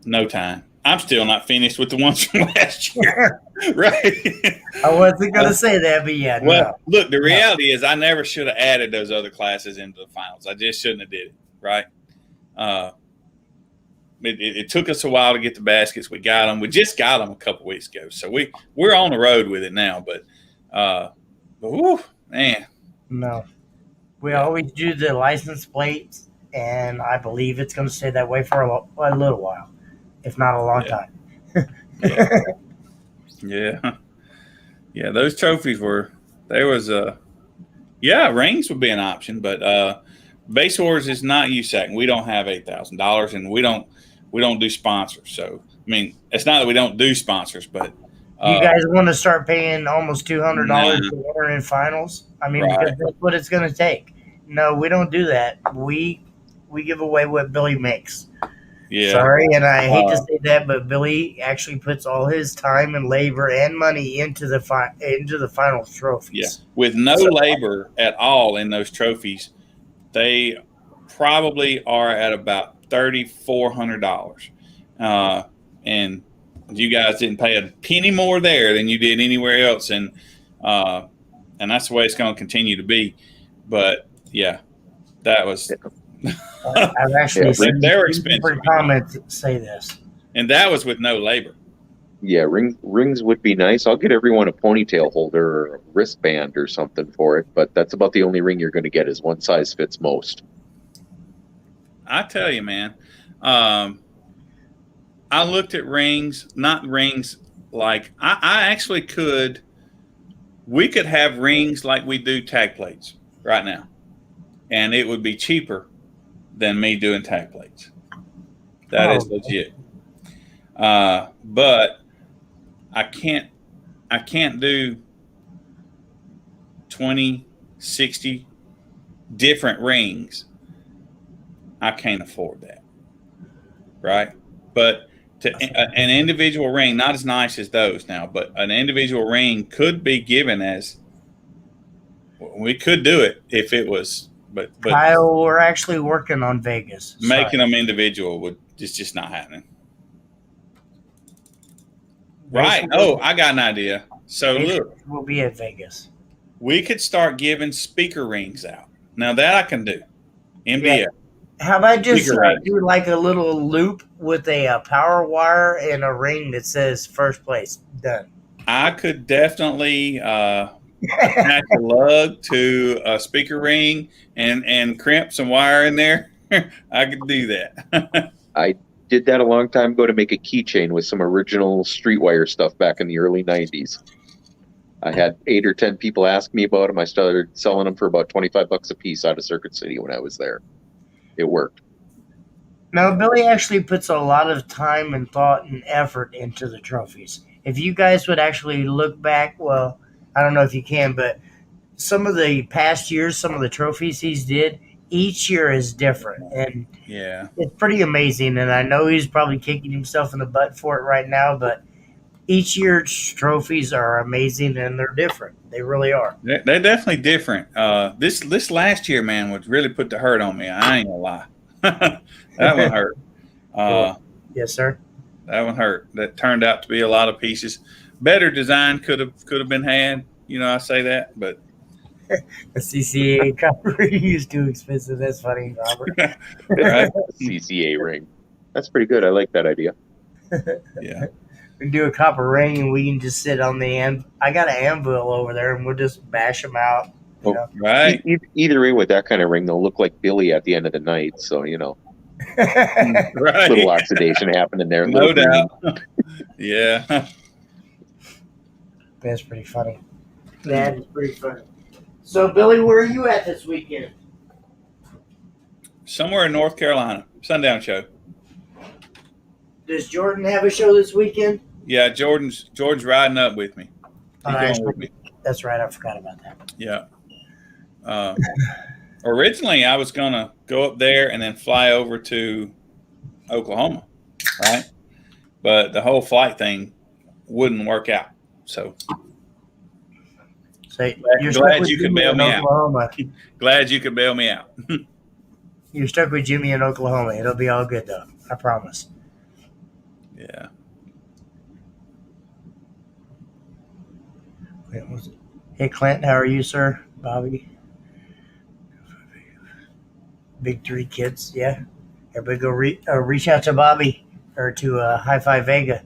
no time. I'm still not finished with the ones from last year, right? I wasn't going to say that, but yeah. Well, look, the reality is I never should have added those other classes into the finals. I just shouldn't have did it, right? It took us a while to get the baskets. We got them. We just got them a couple weeks ago, so we're on the road with it now. But whew, man, no, we always do the license plates, and I believe it's going to stay that way for a little while, if not a long time. Yeah. Those trophies rings would be an option, but base orders is not USAC, and we don't have $8,000, and we don't do sponsors. So I mean, it's not that we don't do sponsors, but you guys want to start paying almost $200 to enter in finals? I mean, because that's what it's going to take. No, we don't do that. We give away what Billy makes. Yeah. Sorry, and I hate to say that, but Billy actually puts all his time and labor and money into the final trophies. Yeah, with no labor at all in those trophies, they probably are at about $3,400, and you guys didn't pay a penny more there than you did anywhere else, and that's the way it's going to continue to be. But yeah, that was. I've actually seen they were expensive comments say this, and that was with no labor. Yeah, rings would be nice. I'll get everyone a ponytail holder or a wristband or something for it, but that's about the only ring you're going to get is one size fits most. I tell you, man, I looked at rings, not rings like I actually we could have rings like we do tag plates right now. and it would be cheaper than me doing tag plates. That is legit. But I can't do 20, 60 different rings. I can't afford that. Right? But an individual ring, not as nice as those now, but an individual ring could be given as, we could do it if it was, but Kyle, we're actually working on Vegas. making them individual is just not happening. Right. Basically, Oh, I got an idea. So look, we'll be at Vegas. we could start giving speaker rings out. Now that I can do. NBL. Yeah. How about just Speaker rings. do like a little loop with a power wire and a ring that says first place? Done. I could definitely attach a lug to a speaker ring and crimp some wire in there. I could do that. I did that a long time ago to make a keychain with some original Streetwire stuff back in the early 90s. I had 8 or 10 people ask me about them. I started selling them for about $25 a piece out of Circuit City when I was there. It worked. Now, Billy actually puts a lot of time and thought and effort into the trophies. If you guys would actually look back, well, I don't know if you can, but some of the past years, some of the trophies he's did, each year is different. And Yeah. it's pretty amazing. And I know he's probably kicking himself in the butt for it right now, but each year's trophies are amazing and they're different. They really are. They're definitely different. This last year, man, would really put the hurt on me. I ain't gonna lie. That one hurt. Yes, sir. That one hurt. That turned out to be a lot of pieces. Better design could have been had. You know, I say that, but The CCA copper is too expensive. That's funny, Robert. right? CCA ring. That's pretty good. I like that idea. Yeah. We can do a copper ring and we can just sit on the end. I got an anvil over there and we'll just bash them out. You know? Right. Either way, with that kind of ring, they'll look like Billy at the end of the night. So, Right. little oxidation happening there. No doubt. Yeah. That's pretty funny. That is pretty funny. So, Billy, where are you at this weekend? Somewhere in North Carolina. Sundown show. Does Jordan have a show this weekend? Yeah, Jordan's riding up with me. He's going Actually, with me. that's right. I forgot about that. Yeah. Originally, I was going to go up there and then fly over to Oklahoma, right? But the whole flight thing wouldn't work out. So You're glad stuck you with could Jimmy bail in me out. Oklahoma. Glad you could bail me out. You're stuck with Jimmy in Oklahoma. It'll be all good, though. I promise. Yeah. Hey, Clint, how are you, sir? Bobby? Big 3 kids, yeah. Everybody go reach out to Bobby or to High Five Vega.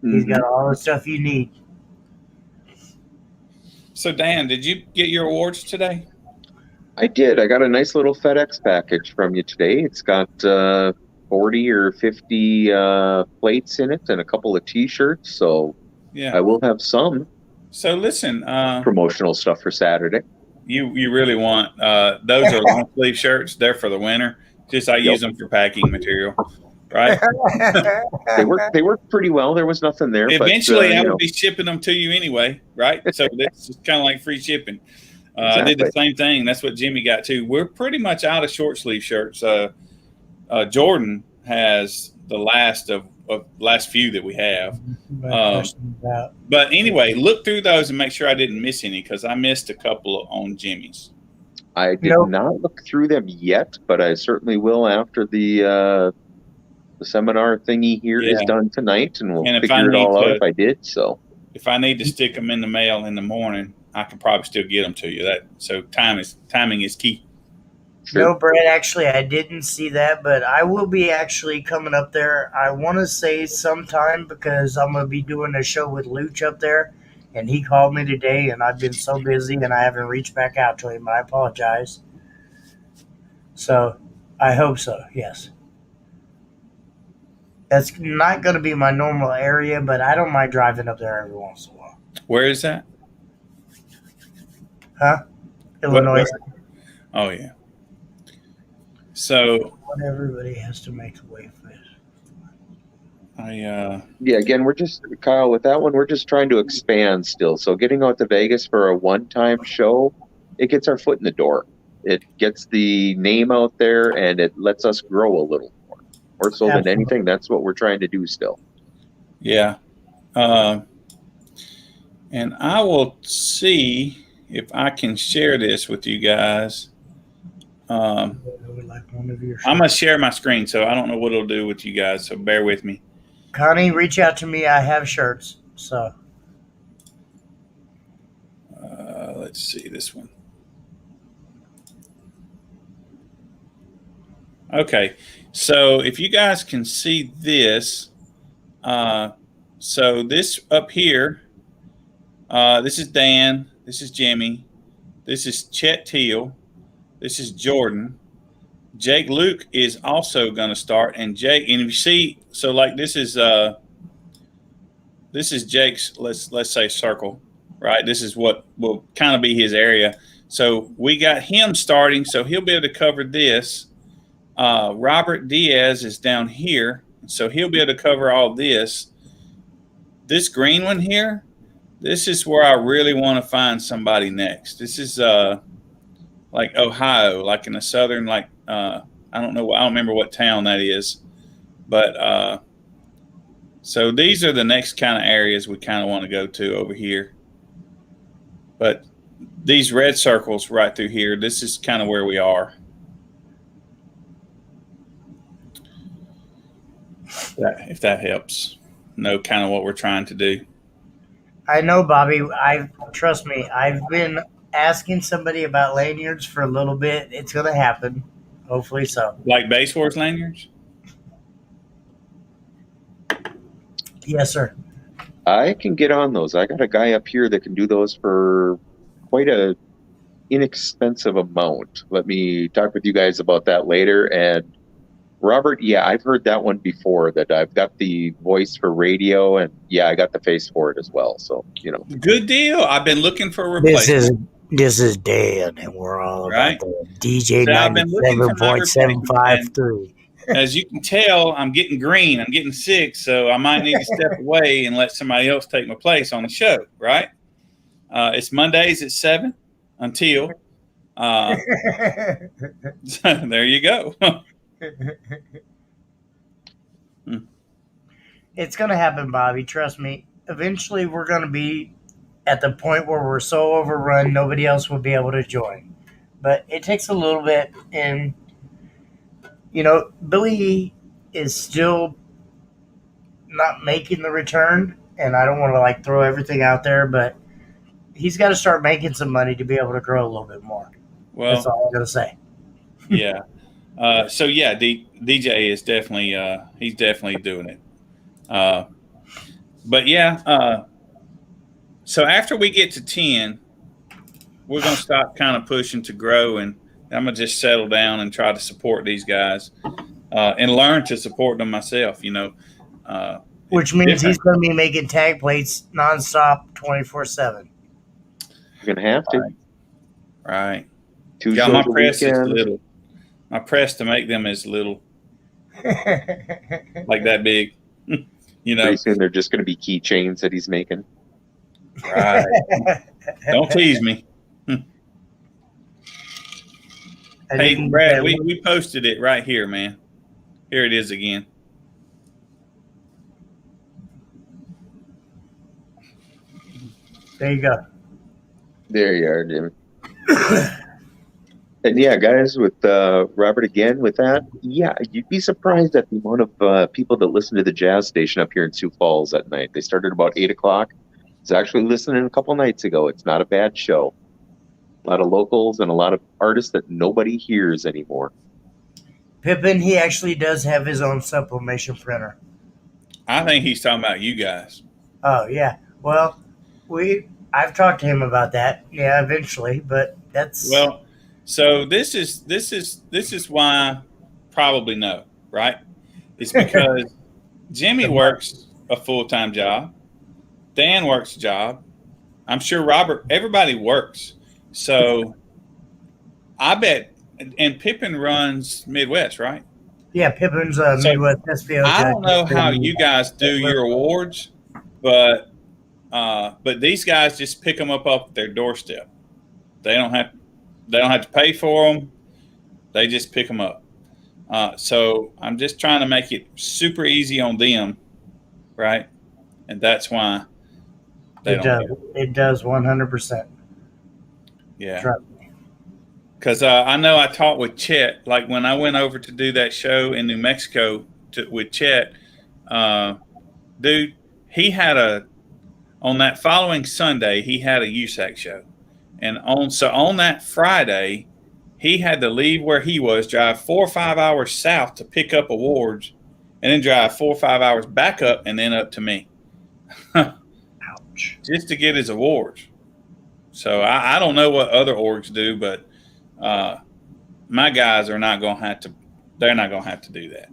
He's got all the stuff you need. So, Dan, did you get your awards today? I did. I got a nice little FedEx package from you today. It's got 40 or 50 plates in it and a couple of T-shirts. So Yeah. I will have some So, listen, promotional stuff for Saturday. you really want those are long sleeve shirts. They're for the winter. Just I use them for packing material, right? They work pretty well. There was nothing there. Eventually, but, I would be shipping them to you anyway, right? So that's just kind of like free shipping. I did the Exactly. same thing. That's what Jimmy got too. We're pretty much out of short sleeve shirts. Jordan has the last few that we have. But anyway, look through those and make sure I didn't miss any because I missed a couple on Jimmy's. I did not look through them yet, but I certainly will after the seminar thingy here is done tonight, and we'll And if figure I it all need out to- if I did. So If I need to stick them in the mail in the morning, I can probably still get them to you. So timing is key. sure. No, Brett, actually, I didn't see that, but I will be actually coming up there. I want to say sometime because I'm going to be doing a show with Luch up there, and he called me today, and I've been so busy, and I haven't reached back out to him. I apologize. So I hope so, yes. That's not going to be my normal area, but I don't mind driving up there every once in a while. Where is that? Illinois. Oh yeah. So What everybody has to make a way for it. Yeah, again, we're just, Kyle, with that one, we're just trying to expand still. So getting out to Vegas for a one-time show, it gets our foot in the door. It gets the name out there and it lets us grow a little more. More so than Absolutely. anything, that's what we're trying to do still. yeah. And I will see if I can share this with you guys. I would like one of your I'm going to share my screen, so I don't know what it'll do with you guys, so bear with me. Connie, reach out to me. I have shirts. So Let's see this one. Okay, so if you guys can see this, so this up here, this is Dan, this is Jimmy, this is Chet Teal, this is Jordan. Jake Luke is also going to start, and Jake, and if you see, so like this is Jake's, let's say circle, right? This is what will kind of be his area. So we got him starting, so he'll be able to cover this. Robert Diaz is down here, so he'll be able to cover all this. This green one here, this is where I really want to find somebody next. This is like Ohio, like in the southern, like I don't remember what town that is, but so these are the next kind of areas we kind of want to go to over here. But these red circles right through here, this is kind of where we are. If that helps know kind of what we're trying to do. I know, Bobby. Trust me. I've been asking somebody about lanyards for a little bit. It's going to happen. Hopefully so. Like Base Wars lanyards? Yes, sir. I can get on those. I got a guy up here that can do those for quite a inexpensive amount. Let me talk with you guys about that later. And Robert, yeah, I've heard that one before, that I've got the voice for radio, and yeah, I got the face for it as well. So, Good deal. I've been looking for a replacement. This is Dan, and we're all Right. about the DJ So I've been looking for my 97.753. As you can tell, I'm getting green. I'm getting sick, so I might need to step away and let somebody else take my place on the show, right? It's Mondays at 7 until. There you go. It's going to happen, Bobby. Trust me. Eventually, we're going to be at the point where we're so overrun, nobody else will be able to join. But it takes a little bit, and Billy is still not making the return, and I don't want to throw everything out there, but he's got to start making some money to be able to grow a little bit more. Well, that's all I'm going to say. Yeah. So yeah, DJ is definitely he's definitely doing it. But yeah, so after we get to 10, we're gonna stop kind of pushing to grow, and I'm gonna just settle down and try to support these guys and learn to support them myself. Which means he's going to be making tag plates nonstop, 24/7. You're gonna have to. Right. Two Yeah, shows my a press is weekend. little. My press to make them is little, like that big. Pretty soon they're just gonna be keychains that he's making. Right. Don't tease me. Hey, Brad, we posted it right here, man. Here it is again. There you go. There you are, Jimmy. And yeah, guys, with Robert again, with that, yeah, you'd be surprised at the amount of people that listen to the jazz station up here in Sioux Falls at night. They started about 8 o'clock. I was actually listening a couple nights ago. It's not a bad show. A lot of locals and a lot of artists that nobody hears anymore. Pippin, he actually does have his own sublimation printer. I think he's talking about you guys. Oh, yeah. Well, I've talked to him about that. Yeah, eventually, but that's well. So this is why probably no, right? It's because Jimmy works a full-time job. Dan works a job. I'm sure Robert. Everybody works. So I bet, and Pippin runs Midwest, right? Yeah, Pippin's So, Midwest SPO I judge. don't know how you guys do your awards, but these guys just pick them up off their doorstep. They don't have to pay for them. They just pick them up. So I'm just trying to make it super easy on them, right? And that's why they It don't. does. It does 100%. Yeah. Trust me. Because I know I talked with Chet, like when I went over to do that show in New Mexico with Chet, dude, he had on that following Sunday, he had a USAC show. And on that Friday, he had to leave where he was, drive 4 or 5 hours south to pick up awards, and then drive 4 or 5 hours back up and then up to me. Ouch. Just to get his awards. So I don't know what other orgs do, but my guys are not going to have to. They're not going to have to do that.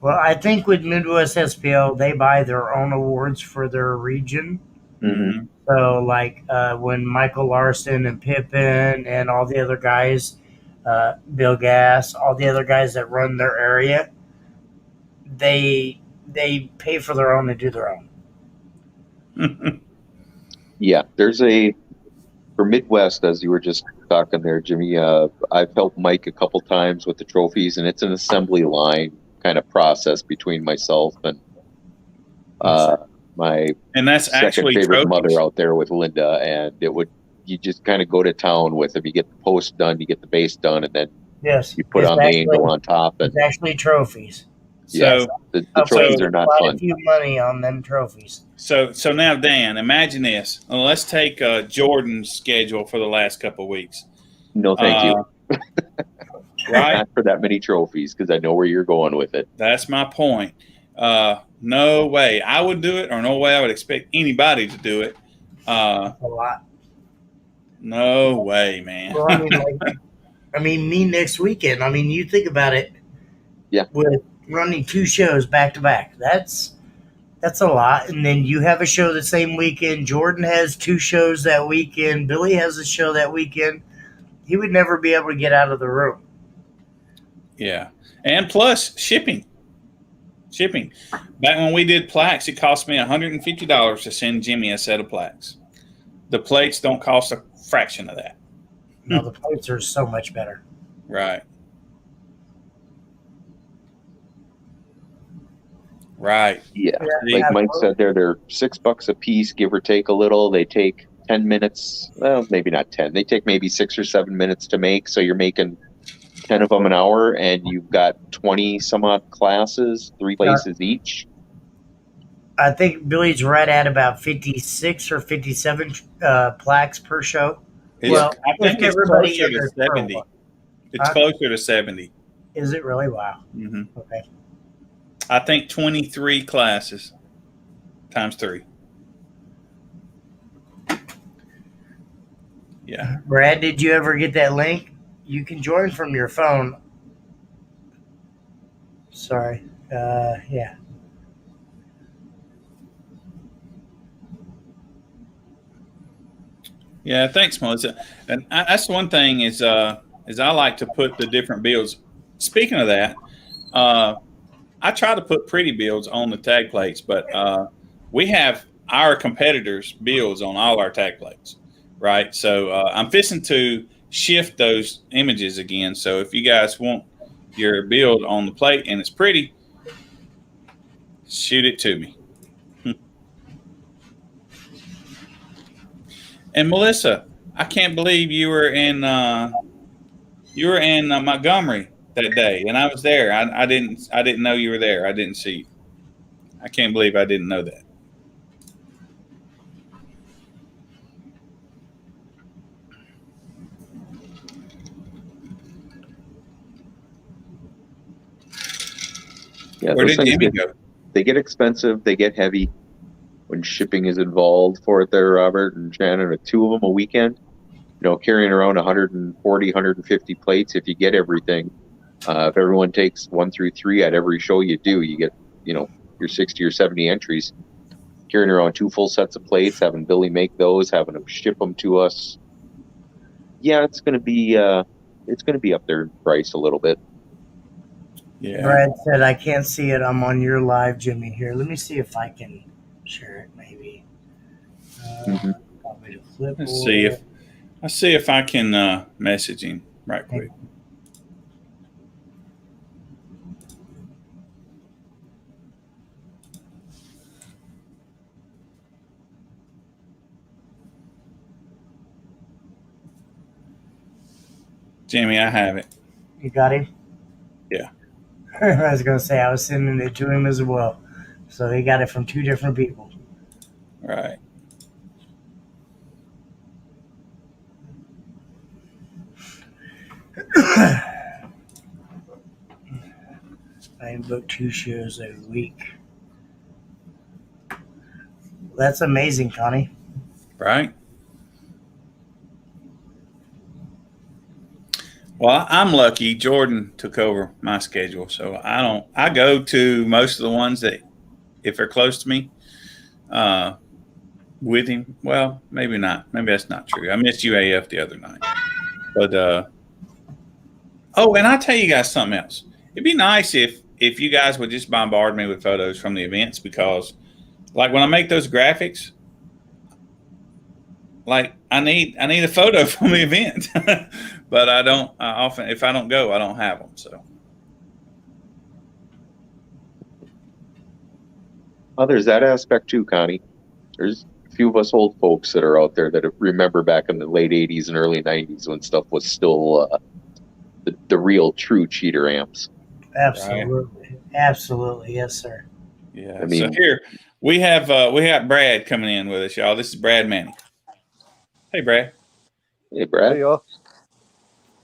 Well, I think with Midwest SPL, they buy their own awards for their region. Mm-hmm. So, like when Michael Larson and Pippin and all the other guys, Bill Gass, all the other guys that run their area, they pay for their own and do their own. Yeah, there's for Midwest, as you were just talking there, Jimmy. I've helped Mike a couple times with the trophies, and it's an assembly line kind of process between myself and my and that's second actually favorite trophies. mother out there with Linda, and you just kind of go to town with them. You get the post done, you get the base done, and then Yes, you put it's on the actually- angel on top. And It's actually trophies. So the I'll trophies pay are not quite a fun. few money on them trophies. so now, Dan, imagine this. Let's take Jordan's schedule for the last couple of weeks. No, thank you. Right? Not for that many trophies, because I know where you're going with it. That's my point. No way I would do it, or no way I would expect anybody to do it. A lot. No way, man. Well, I mean, me next weekend. I mean, you think about it. Yeah. With running 2 shows back to back, that's a lot. And then you have a show the same weekend. Jordan has 2 shows that weekend. Billy has a show that weekend. He would never be able to get out of the room. Yeah, and plus shipping. Back when we did plaques, it cost me $150 to send Jimmy a set of plaques. The plates don't cost a fraction of that. No, the plates are so much better. Right. Right. Yeah, Yeah, like Mike said, they're $6 a piece, give or take a little. They take 10 minutes. Well, maybe not 10. They take maybe 6 or 7 minutes to make. So you're making 10 of them an hour, and you've got 20 some odd classes, 3 places each. I think Billy's right at about 56 or 57 plaques per show. I think it's everybody closer to is 70. It's Huh? closer to 70. Is it really? Wow. Mm-hmm. Okay. I think 23 classes times 3. Yeah. Brad, did you ever get that link? You can join from your phone. Sorry. Yeah. Yeah, thanks, Melissa. And that's one thing is I like to put the different builds. Speaking of that, I try to put pretty builds on the tag plates, but we have our competitors' builds on all our tag plates, right? So I'm fixing to shift those images again. So if you guys want your build on the plate and it's pretty, shoot it to me. And Melissa, I can't believe you were in Montgomery that day, and I was there. I didn't know you were there. I didn't see you. I can't believe I didn't know that. Yeah, Where those did things Jimmy go? they get expensive, they get heavy when shipping is involved for it there, Robert and Shannon, with 2 of them a weekend. You know, carrying around 140, 150 plates, if you get everything, if everyone takes 1 through 3 at every show you do, you get, your 60 or 70 entries. Carrying around 2 full sets of plates, having Billy make those, having him ship them to us. Yeah, it's going to be it's going to be up there in price a little bit. Yeah. Brad said, I can't see it. I'm on your live, Jimmy. Here, let me see if I can share it, maybe. Mhm. Copy to Flipboard. Let's see if I can message him right quick. Jimmy, I have it. You got him? Yeah. I was going to say, I was sending it to him as well. So he got it from 2 different people. Right. I book 2 shows a week. That's amazing, Connie. Right. Well, I'm lucky. Jordan took over my schedule, so I go to most of the ones that, if they're close to me, with him. Well, maybe not. Maybe that's not true. I missed UAF the other night, but oh, and I'll tell you guys something else. It'd be nice if you guys would just bombard me with photos from the events, because, like, when I make those graphics, like, I need a photo from the event, but I don't. Often, if I don't go, I don't have them. So. Oh, there's that aspect too, Connie. There's a few of us old folks that are out there that remember back in the late 80s and early 90s when stuff was still the real true cheater amps. Absolutely. Right. Absolutely. Yes, sir. Yeah. I mean, so here we have Brad coming in with us, y'all. This is Brad Manning. Hey, Brad. Hey, Brad. Hey, y'all.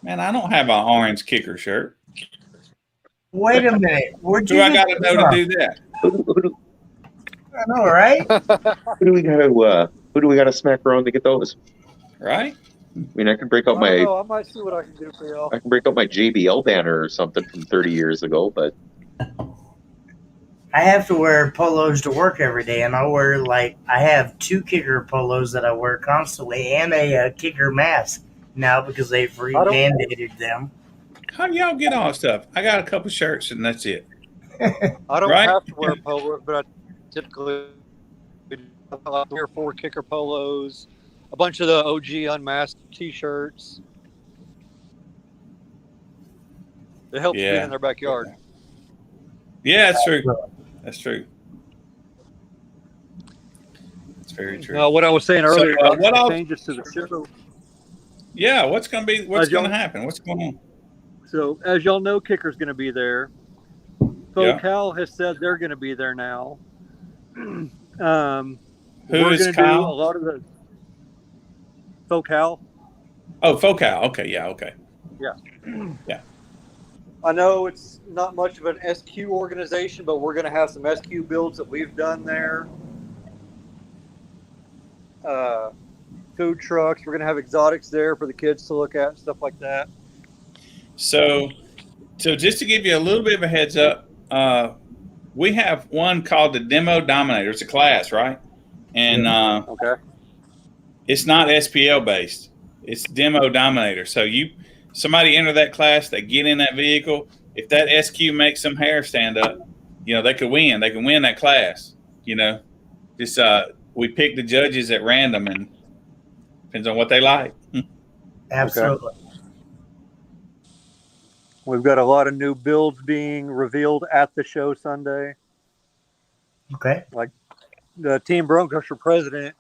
Man, I don't have an orange kicker shirt. Wait a minute. Where'd Who I got to know to do that? I know, right? Who do we got to smack around to get those? Right. I mean, I can break out I might see what I can do for y'all. I can break out my JBL banner or something from 30 years ago, but I have to wear polos to work every day, and I have 2 kicker polos that I wear constantly, and a kicker mask now because they've mandated them. How do y'all get all stuff? I got a couple shirts and that's it. I don't have to wear a polo, but I typically like 3 or 4 kicker polos, a bunch of the OG unmasked T-shirts. It helps being in their backyard. Yeah, that's true. That's true. That's very true. No, what I was saying earlier about changes to the show. Yeah, what's going to happen? What's going on? So, as y'all know, Kicker's going to be there. FoCal has said they're going to be there now. Who we're is going to Kyle? do a lot of the FoCal. Oh, FoCal. Okay, yeah, okay. Yeah. Yeah. I know it's not much of an SQ organization, but we're going to have some SQ builds that we've done there. Food trucks. We're going to have exotics there for the kids to look at and stuff like that. So just to give you a little bit of a heads up, we have one called the Demo Dominator. It's a class, right? And okay. It's not SPL based. It's Demo Dominator. So somebody enter that class, they get in that vehicle. If that SQ makes some hair stand up, they could win. They can win that class. Just we pick the judges at random, and depends on what they like. Absolutely. Okay. We've got a lot of new builds being revealed at the show Sunday. Okay. Like the Team Bone Crusher president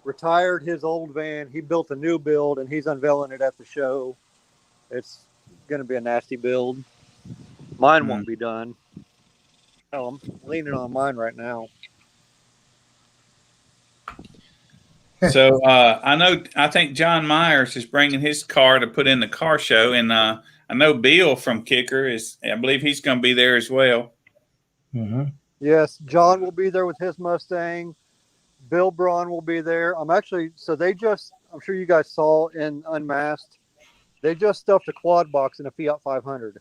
retired his old van. He built a new build, and he's unveiling it at the show. It's going to be a nasty build. Mine won't be done. I'm leaning on mine right now. So I think John Myers is bringing his car to put in the car show, and I know Bill from Kicker I believe he's going to be there as well. Mm-hmm. Yes, John will be there with his Mustang. Bill Braun will be there. I'm sure you guys saw in Unmasked, they just stuffed a quad box in a Fiat 500.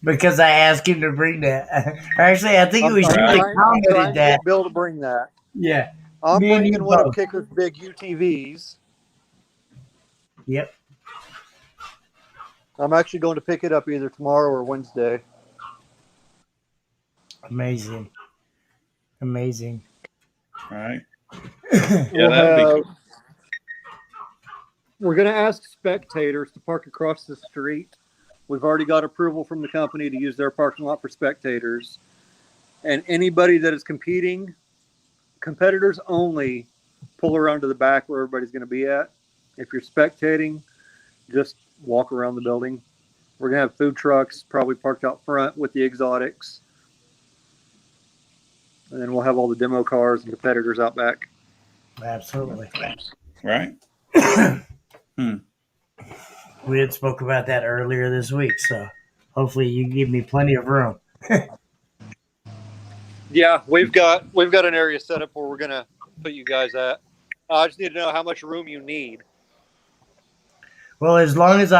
Because I asked him to bring that. Actually, I think it was you that commented that. Bill to bring that. Yeah. I'm bringing one of Kicker's big UTVs. Yep. I'm actually going to pick it up either tomorrow or Wednesday. Amazing. Amazing. All right. We'll that'd be have- cool. We're going to ask spectators to park across the street. We've already got approval from the company to use their parking lot for spectators. And anybody that is competing, competitors only, pull around to the back where everybody's going to be at. If you're spectating, just walk around the building. We're going to have food trucks probably parked out front with the exotics. And then we'll have all the demo cars and competitors out back. Absolutely. Right. We had spoke about that earlier this week, so hopefully you give me plenty of room. Yeah, we've got an area set up where we're gonna put you guys at. I just need to know how much room you need. Well, as long as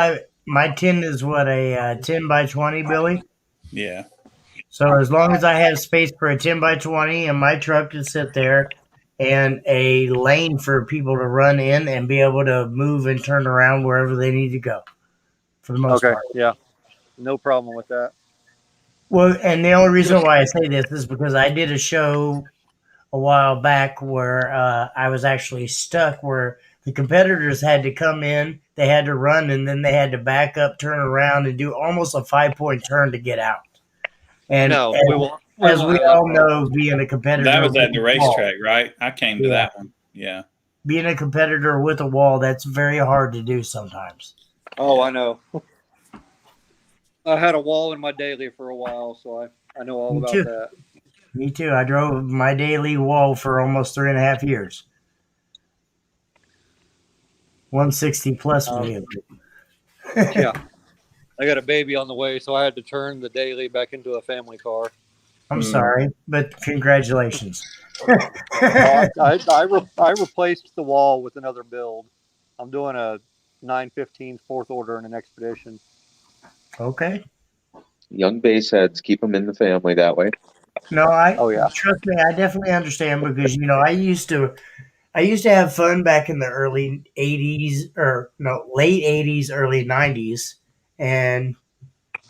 my tin is what, a 10 by 20, Billy? Yeah. So as long as I have space for a 10 by 20 and my truck to sit there and a lane for people to run in and be able to move and turn around wherever they need to go, for the most part. Yeah, no problem with that. Well, and the only reason why I say this is because I did a show a while back where I was actually stuck where the competitors had to come in, they had to run, and then they had to back up, turn around, and do almost a 5-point turn to get out. And No, we won't. as we all know, being a competitor, That was at the with a wall- racetrack, right? I came to Yeah. that one. Yeah. being a competitor with a wall, that's very hard to do sometimes. Oh, I know. I had a wall in my daily for a while, so I know all Me about too. that. Me too. I drove my daily wall for almost 3.5 years. 160 plus vehicle. Yeah. I got a baby on the way, so I had to turn the daily back into a family car. I'm sorry, but congratulations. I replaced the wall with another build. I'm doing a 915 fourth order in an expedition. Okay. Young base heads, keep them in the family that way. No, Oh, yeah. trust me, I definitely understand because I used to have fun back in the early 80s late 80s, early 90s, and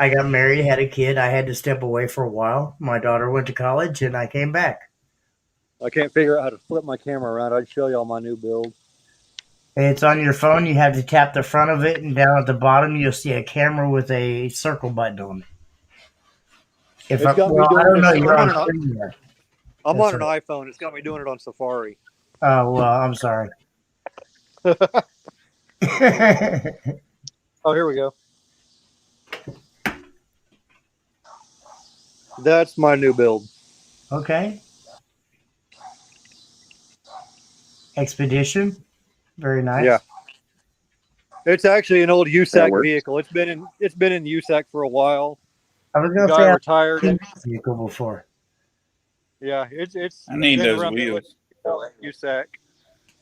I got married, had a kid. I had to step away for a while. My daughter went to college, and I came back. I can't figure out how to flip my camera around. I'd show y'all my new build. It's on your phone. You have to tap the front of it, and down at the bottom, you'll see a camera with a circle button on it. It's got me doing I don't know. this- You're I'm on on screen there. I'm That's on an iPhone. It's got me doing it on Safari. Oh, well, I'm sorry. Oh, here we go. That's my new build. Okay. Expedition. Very nice. Yeah. It's actually an old That USAC works. vehicle. It's been in USAC for a while. I was The going to guy say I've retired. seen this vehicle before. Yeah, it's. I need been those around wheels. USAC.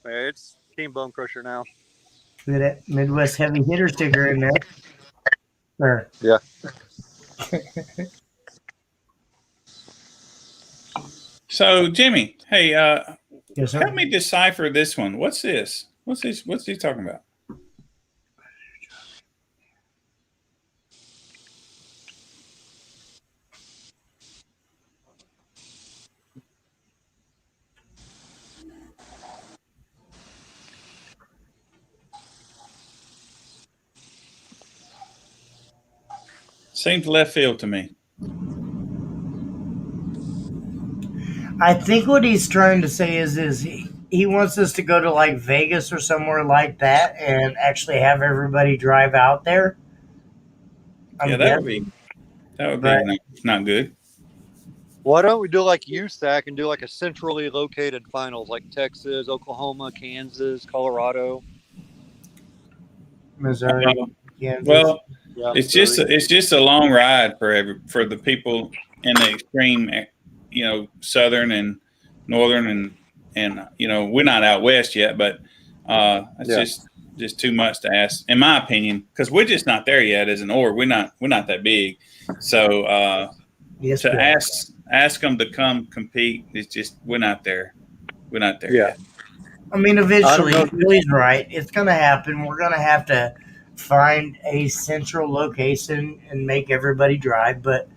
It's Team Bone Crusher now. Look at that Midwest heavy hitter sticker in there. There. Yeah. So, Jimmy, hey, Yes, sir. help me decipher this one. What's this? What's he talking about? Seems left field to me. I think what he's trying to say is he wants us to go to like Vegas or somewhere like that and actually have everybody drive out there. Yeah, that would be Right. not good. Why don't we do like USAC and do like a centrally located finals, like Texas, Oklahoma, Kansas, Colorado? Missouri. Kansas. Well, Yeah, it's just a long ride for the people in the extreme, southern and northern and we're not out west yet, but it's just too much to ask, in my opinion, because we're just not there yet as an org. We're not that big, so yes, to Bill. ask them to come compete is just we're not there. We're not there Yeah. yet. I mean, eventually, I don't know. Billy's right. It's going to happen. We're going to have to find a central location and make everybody drive, but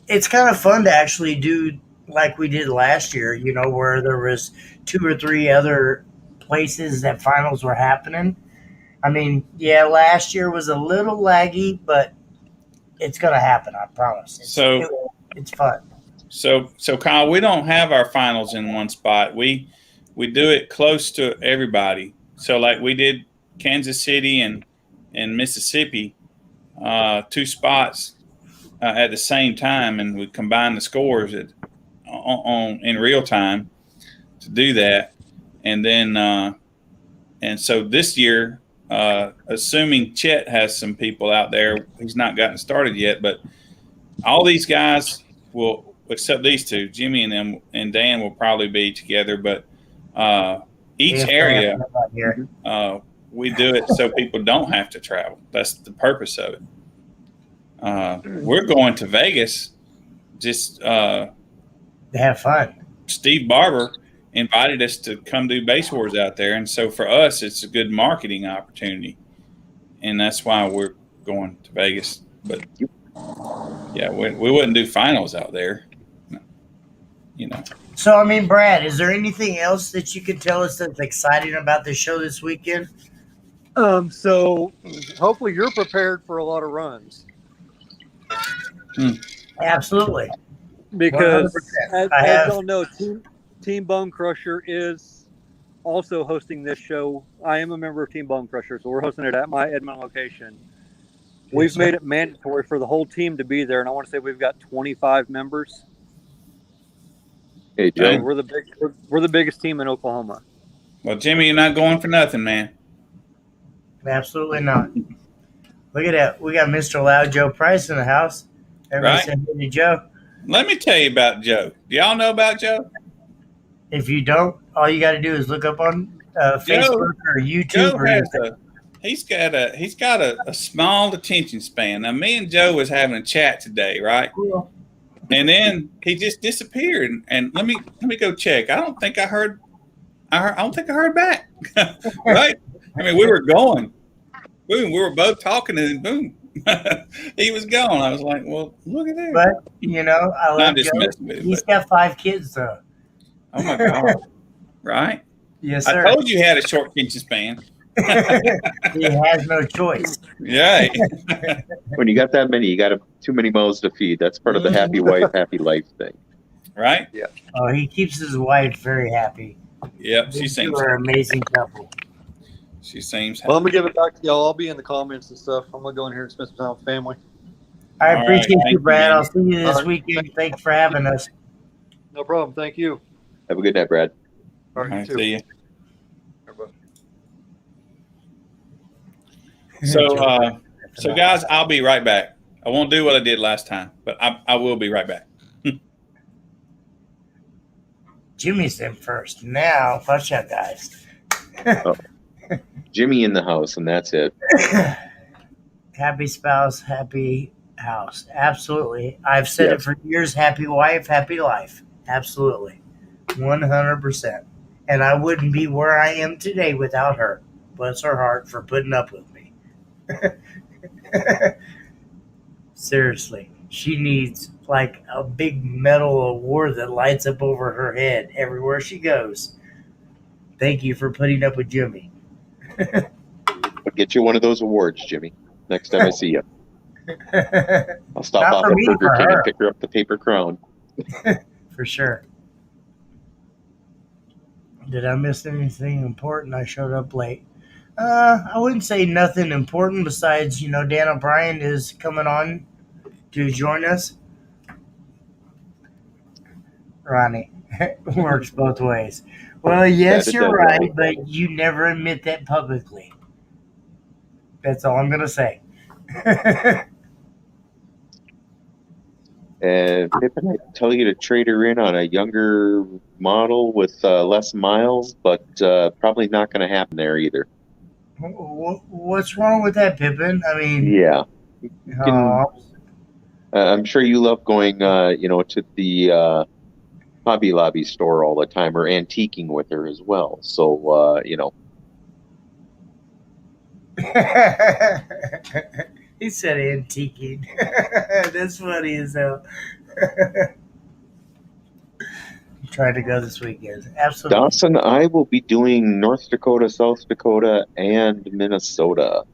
it's kind of fun to actually do like we did last year, where there was 2 or 3 other places that finals were happening. I mean, yeah, last year was a little laggy, but it's going to happen, I promise. It's fun. So Kyle, we don't have our finals in one spot. We do it close to everybody. So like we did Kansas City and Mississippi, 2 spots at the same time, and we combine the scores in real time to do that. And then and so this year, assuming Chet has some people out there, he's not gotten started yet, but all these guys will, except these 2, Jimmy and them and Dan, will probably be together. But each area, we do it so people don't have to travel. That's the purpose of it. We're going to Vegas just to have fun. Steve Barber invited us to come do Base Wars out there, and so for us, it's a good marketing opportunity, and that's why we're going to Vegas. But yeah, we wouldn't do finals out there, So, I mean, Brad, is there anything else that you can tell us that's exciting about the show this weekend? So hopefully you're prepared for a lot of runs. Absolutely. Because 100%. as y'all know, Team Bone Crusher is also hosting this show. I am a member of Team Bone Crusher, so we're hosting it at my Edmond location. We've made it mandatory for the whole team to be there, and I want to say we've got 25 members. Hey, Joe. We're the biggest team in Oklahoma. Well, Jimmy, you're not going for nothing, man. Absolutely not. Look at that. We got Mr. Loud Joe Price in the house. Everybody Right. said, hey, Joe. Let me tell you about Joe. Do y'all know about Joe? If you don't, all you got to do is look up on Facebook or YouTube. Joe Or has anything. he's got a small attention span. Now, me and Joe was having a chat today, right? And then he just disappeared. And let me go check. I don't think I heard back. Right? I mean, we were going. Boom, we were both talking, and then boom, he was gone. I was like, well, look at that. But, I love I'm just Joe. messing with him. He's got 5 kids, though. Oh, my God. Right? Yes, I sir. told you he had a short attention span. He has no choice. Yeah. When you got that many, you got too many mouths to feed. That's part of the happy wife, happy life thing. Right? Oh, he keeps his wife very happy. Yep. She These seems two are an amazing couple. Well, I'm going to give it back to y'all. I'll be in the comments and stuff. I'm going to go in here and spend some time with family. I All appreciate right. you, Brad. I'll see you All this right. weekend. Thanks for having us. No problem. Thank you. Have a good night, Brad. All All right, right, you too. see you. Bye-bye. So guys, I'll be right back. I won't do what I did last time, but I will be right back. Jimmy's in first. Now, watch out, guys. Jimmy in the house, and that's it. Happy spouse, happy house. Absolutely. I've said it Yes. for years. Happy wife, happy life. Absolutely. 100%. And I wouldn't be where I am today without her. Bless her heart for putting up with me. Seriously. She needs like a big metal award that lights up over her head everywhere she goes. Thank you for putting up with Jimmy. I'll get you one of those awards, Jimmy. Next time I see you, I'll stop Not off for at me, Burger for King her. and pick her up the paper crown. For sure. Did I miss anything important? I showed up late. I wouldn't say nothing important besides, Dan O'Brien is coming on to join us. Ronnie, works both ways. Well, yes, That it you're does, right, Ronnie. but you never admit that publicly. That's all I'm going to say. And Pippin, I tell you to trade her in on a younger model with less miles, but probably not going to happen there either. What's wrong with that, Pippin? I mean, Yeah, aw, I'm sure you love going, to the Hobby Lobby store all the time, or antiquing with her as well. So, He said antiquing. That's funny as hell. Trying to go this weekend. Absolutely. Dawson, I will be doing North Dakota, South Dakota, and Minnesota.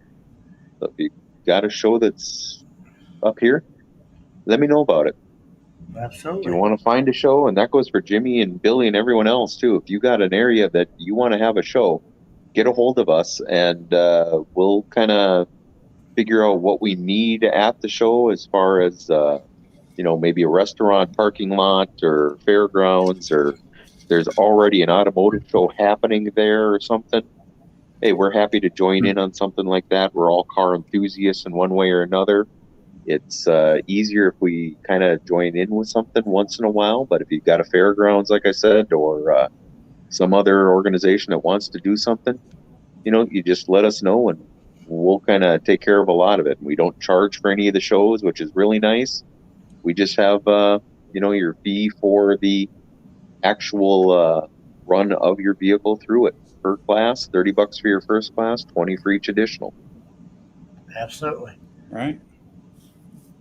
So if you got a show that's up here, let me know about it. If Absolutely. you want to find a show, and that goes for Jimmy and Billy and everyone else too. If you got an area that you want to have a show, get a hold of us, and we'll kind of figure out what we need at the show as far as maybe a restaurant parking lot or fairgrounds, or there's already an automotive show happening there or something. Hey, we're happy to join in on something like that. We're all car enthusiasts in one way or another. It's easier if we kind of join in with something once in a while. But if you've got a fairgrounds, like I said, or some other organization that wants to do something, you just let us know, and we'll kind of take care of a lot of it. We don't charge for any of the shows, which is really nice. We just have, your fee for the actual run of your vehicle through it. Per class, $30 for your first class, 20 for each additional. Absolutely. Right.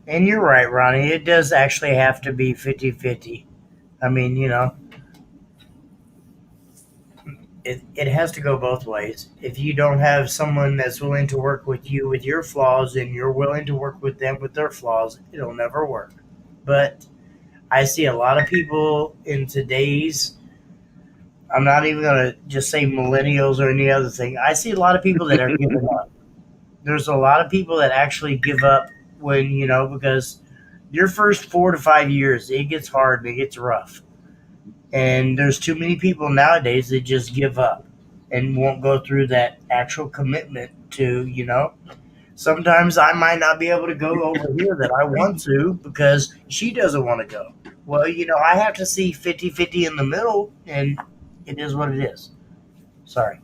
And you're right, Ronnie. It does actually have to be 50-50. I mean, it has to go both ways. If you don't have someone that's willing to work with you with your flaws and you're willing to work with them with their flaws, it'll never work. But I see a lot of people in today's, I'm not even going to just say millennials or any other thing. I see a lot of people that are giving up. There's a lot of people that actually give up when, because your first 4 to 5 years, it gets hard and it gets rough. And there's too many people nowadays that just give up and won't go through that actual commitment to, sometimes I might not be able to go over here that I want to because she doesn't want to go. Well, I have to see 50-50 in the middle, and it is what it is. Sorry.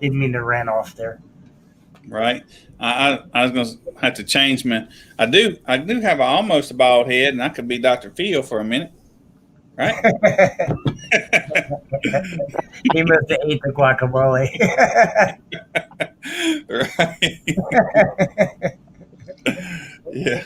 Didn't mean to ran off there. Right. I was going to have to change my. I do have almost a bald head, and I could be Dr. Phil for a minute. Right. He must have ate the guacamole. Right. Yeah.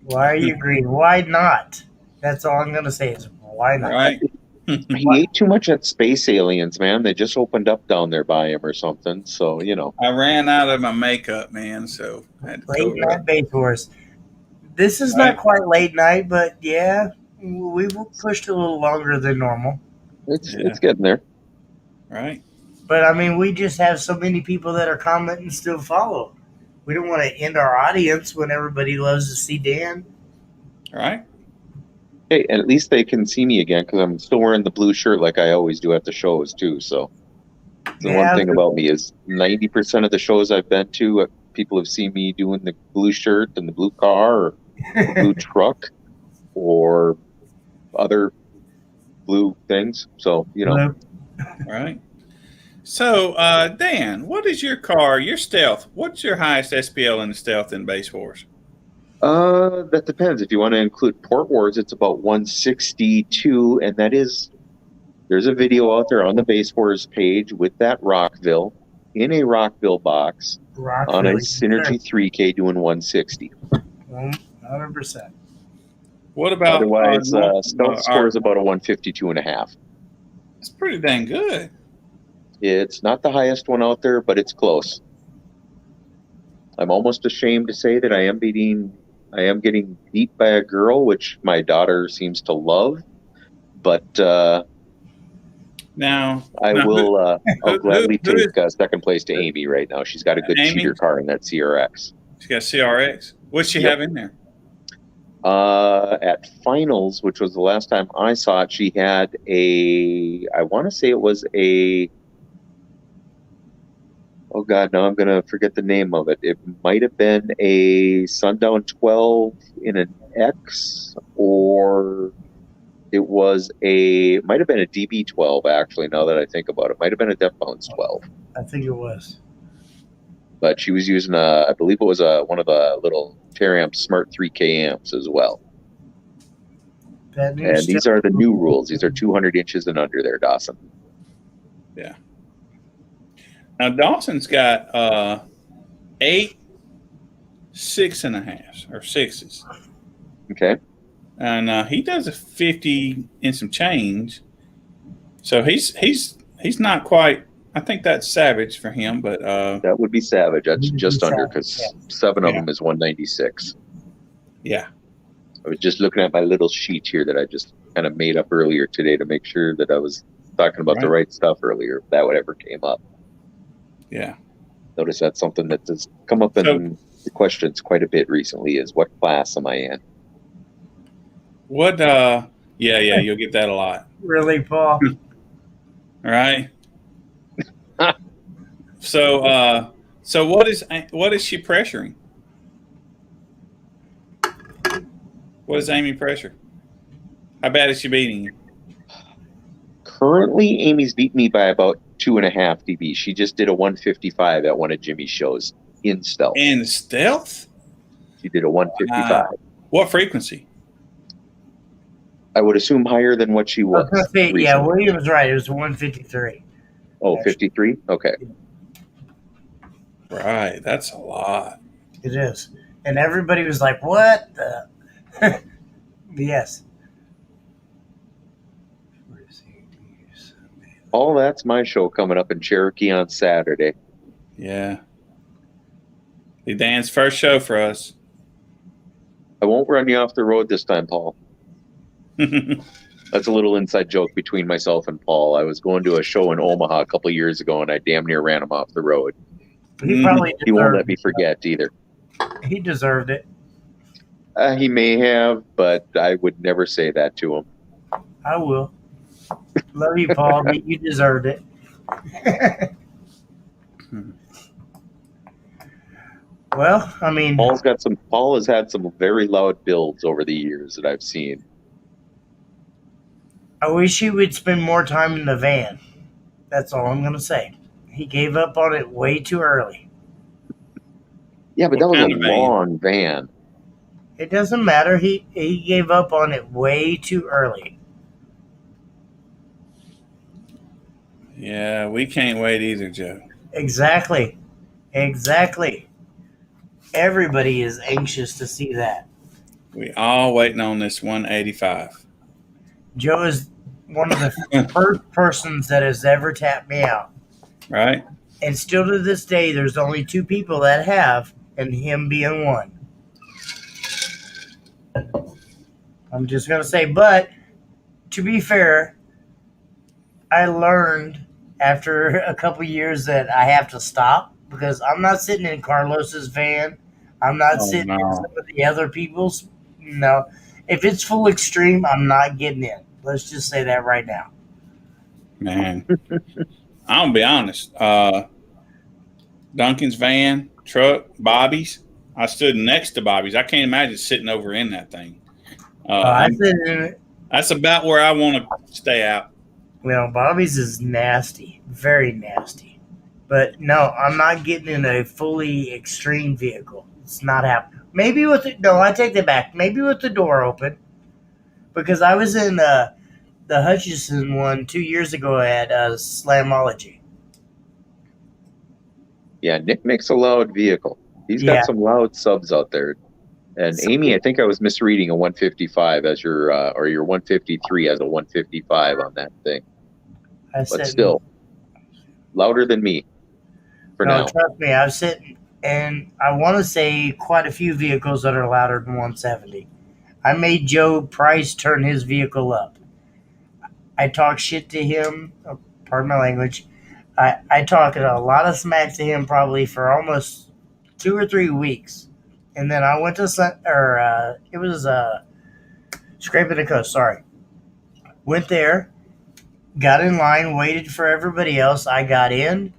Why are you green? Why not? That's all I'm going to say is why not? Right. He ate too much at Space Aliens, man. They just opened up down there by him or something. So, I ran out of my makeup, man. So I had to Late night base horse. This is not quite late night, but yeah, we pushed a little longer than normal. It's getting there. Right. But I mean, we just have so many people that are commenting still follow. We don't want to end our audience when everybody loves to see Dan. Right. Hey, and at least they can see me again because I'm still wearing the blue shirt like I always do at the shows too. So the one thing about me is 90% of the shows I've been to, people have seen me doing the blue shirt and the blue car or the blue truck or other blue things. So, Right. So, Dan, what is your car, your Stealth? What's your highest SPL in the Stealth in Base Wars? That depends. If you want to include Port Wars, it's about 162, and there's a video out there on the Base Wars page with that Rockville in a Rockville box on a Synergy 3K doing 160. 100%. What about otherwise? Stealth scores about a 152.5. It's pretty dang good. It's not the highest one out there, but it's close. I'm almost ashamed to say that I am getting beat by a girl, which my daughter seems to love. But now I'll gladly take second place to Amy right now. She's got a good cheater car in that CRX. She's got a CRX. What's she have in there? At finals, which was the last time I saw it, she had I want to say it was oh God, now I'm going to forget the name of it. It might have been a Sundown 12 in an X, or it might have been a DB12, actually, now that I think about it. Might have been a Deftones 12. I think it was. But she was using I believe it was one of the little Teramp Smart 3K amps as well. That And news these are the new rules. These are 200 inches and under there, Dawson. Now Dawson's got 8 6.5s or 6s, Okay. and he does a 50 and some change. So he's not quite. I think that's savage for him, but That would be savage. That's Would be just under savage, because 7 of Yeah. them is 196. yeah, I was just looking at my little sheet here that I just kind of made up earlier today to make sure that I was talking about the right stuff earlier, if that would ever came up. yeah. Notice that's something that has come up in the questions quite a bit recently is what class am I in? What? Yeah, you'll get that a lot. really, Paul. All right. So what is she pressuring? What is Amy pressure? How bad is she beating you? Currently, Amy's beat me by about 2.5 dB. She just did a 155 at one of Jimmy's shows in stealth. In stealth? She did a 155. What frequency? I would assume higher than what she I was. was gonna say, yeah, recently. William was right. It was 153. Oh, 53? Okay. Right, that's a lot. It is, and everybody was like, "What the?" Yes. All that's my show coming up in Cherokee on Saturday. Yeah. The Dan's first show for us. I won't run you off the road this time, Paul. That's a little inside joke between myself and Paul. I was going to a show in Omaha a couple years ago, and I damn near ran him off the road. He probably He won't deserved let me forget either. it. He deserved it. He may have, but I would never say that to him. I will. Love you, Paul, but you deserved it. Well, I mean, Paul has had some very loud builds over the years that I've seen. I wish he would spend more time in the van. That's all I'm going to say. He gave up on it way too early. Yeah, but What that kind was of a van? long van. It doesn't matter. He gave up on it way too early. Yeah, we can't wait either, Joe. Exactly. Everybody is anxious to see that. We all waiting on this 185. Joe is one of the first persons that has ever tapped me out. Right? And still to this day, there's only 2 people that have, and him being one. I'm just going to say, but to be fair, I learned after a couple years that I have to stop because I'm not sitting in Carlos's van. I'm not sitting in some of the other people's. No. If it's full extreme, I'm not getting in. Let's just say that right now. Man. I'm going to be honest. Duncan's van, truck, Bobby's. I stood next to Bobby's. I can't imagine sitting over in that thing. I sit in it. That's about where I want to stay out. Well, Bobby's is nasty. Very nasty. But no, I'm not getting in a fully extreme vehicle. It's not happening. Maybe with the, no, I take that back. Maybe with the door open. Because I was in the Hutchison one 2 years ago at Slamology. Yeah, Nick makes a loud vehicle. He's got some loud subs out there. And Amy, I think I was misreading a 155 as your or your 153 as a 155 on that thing. But still, louder than me for now. Trust me, I've sitting, and I want to say quite a few vehicles that are louder than 170. I made Joe Price turn his vehicle up. I talk shit to him, pardon my language. I talk a lot of smack to him probably for almost 2 or 3 weeks. And then I went to it was Scraping the Coast, sorry. Went there, got in line, waited for everybody else. I got in,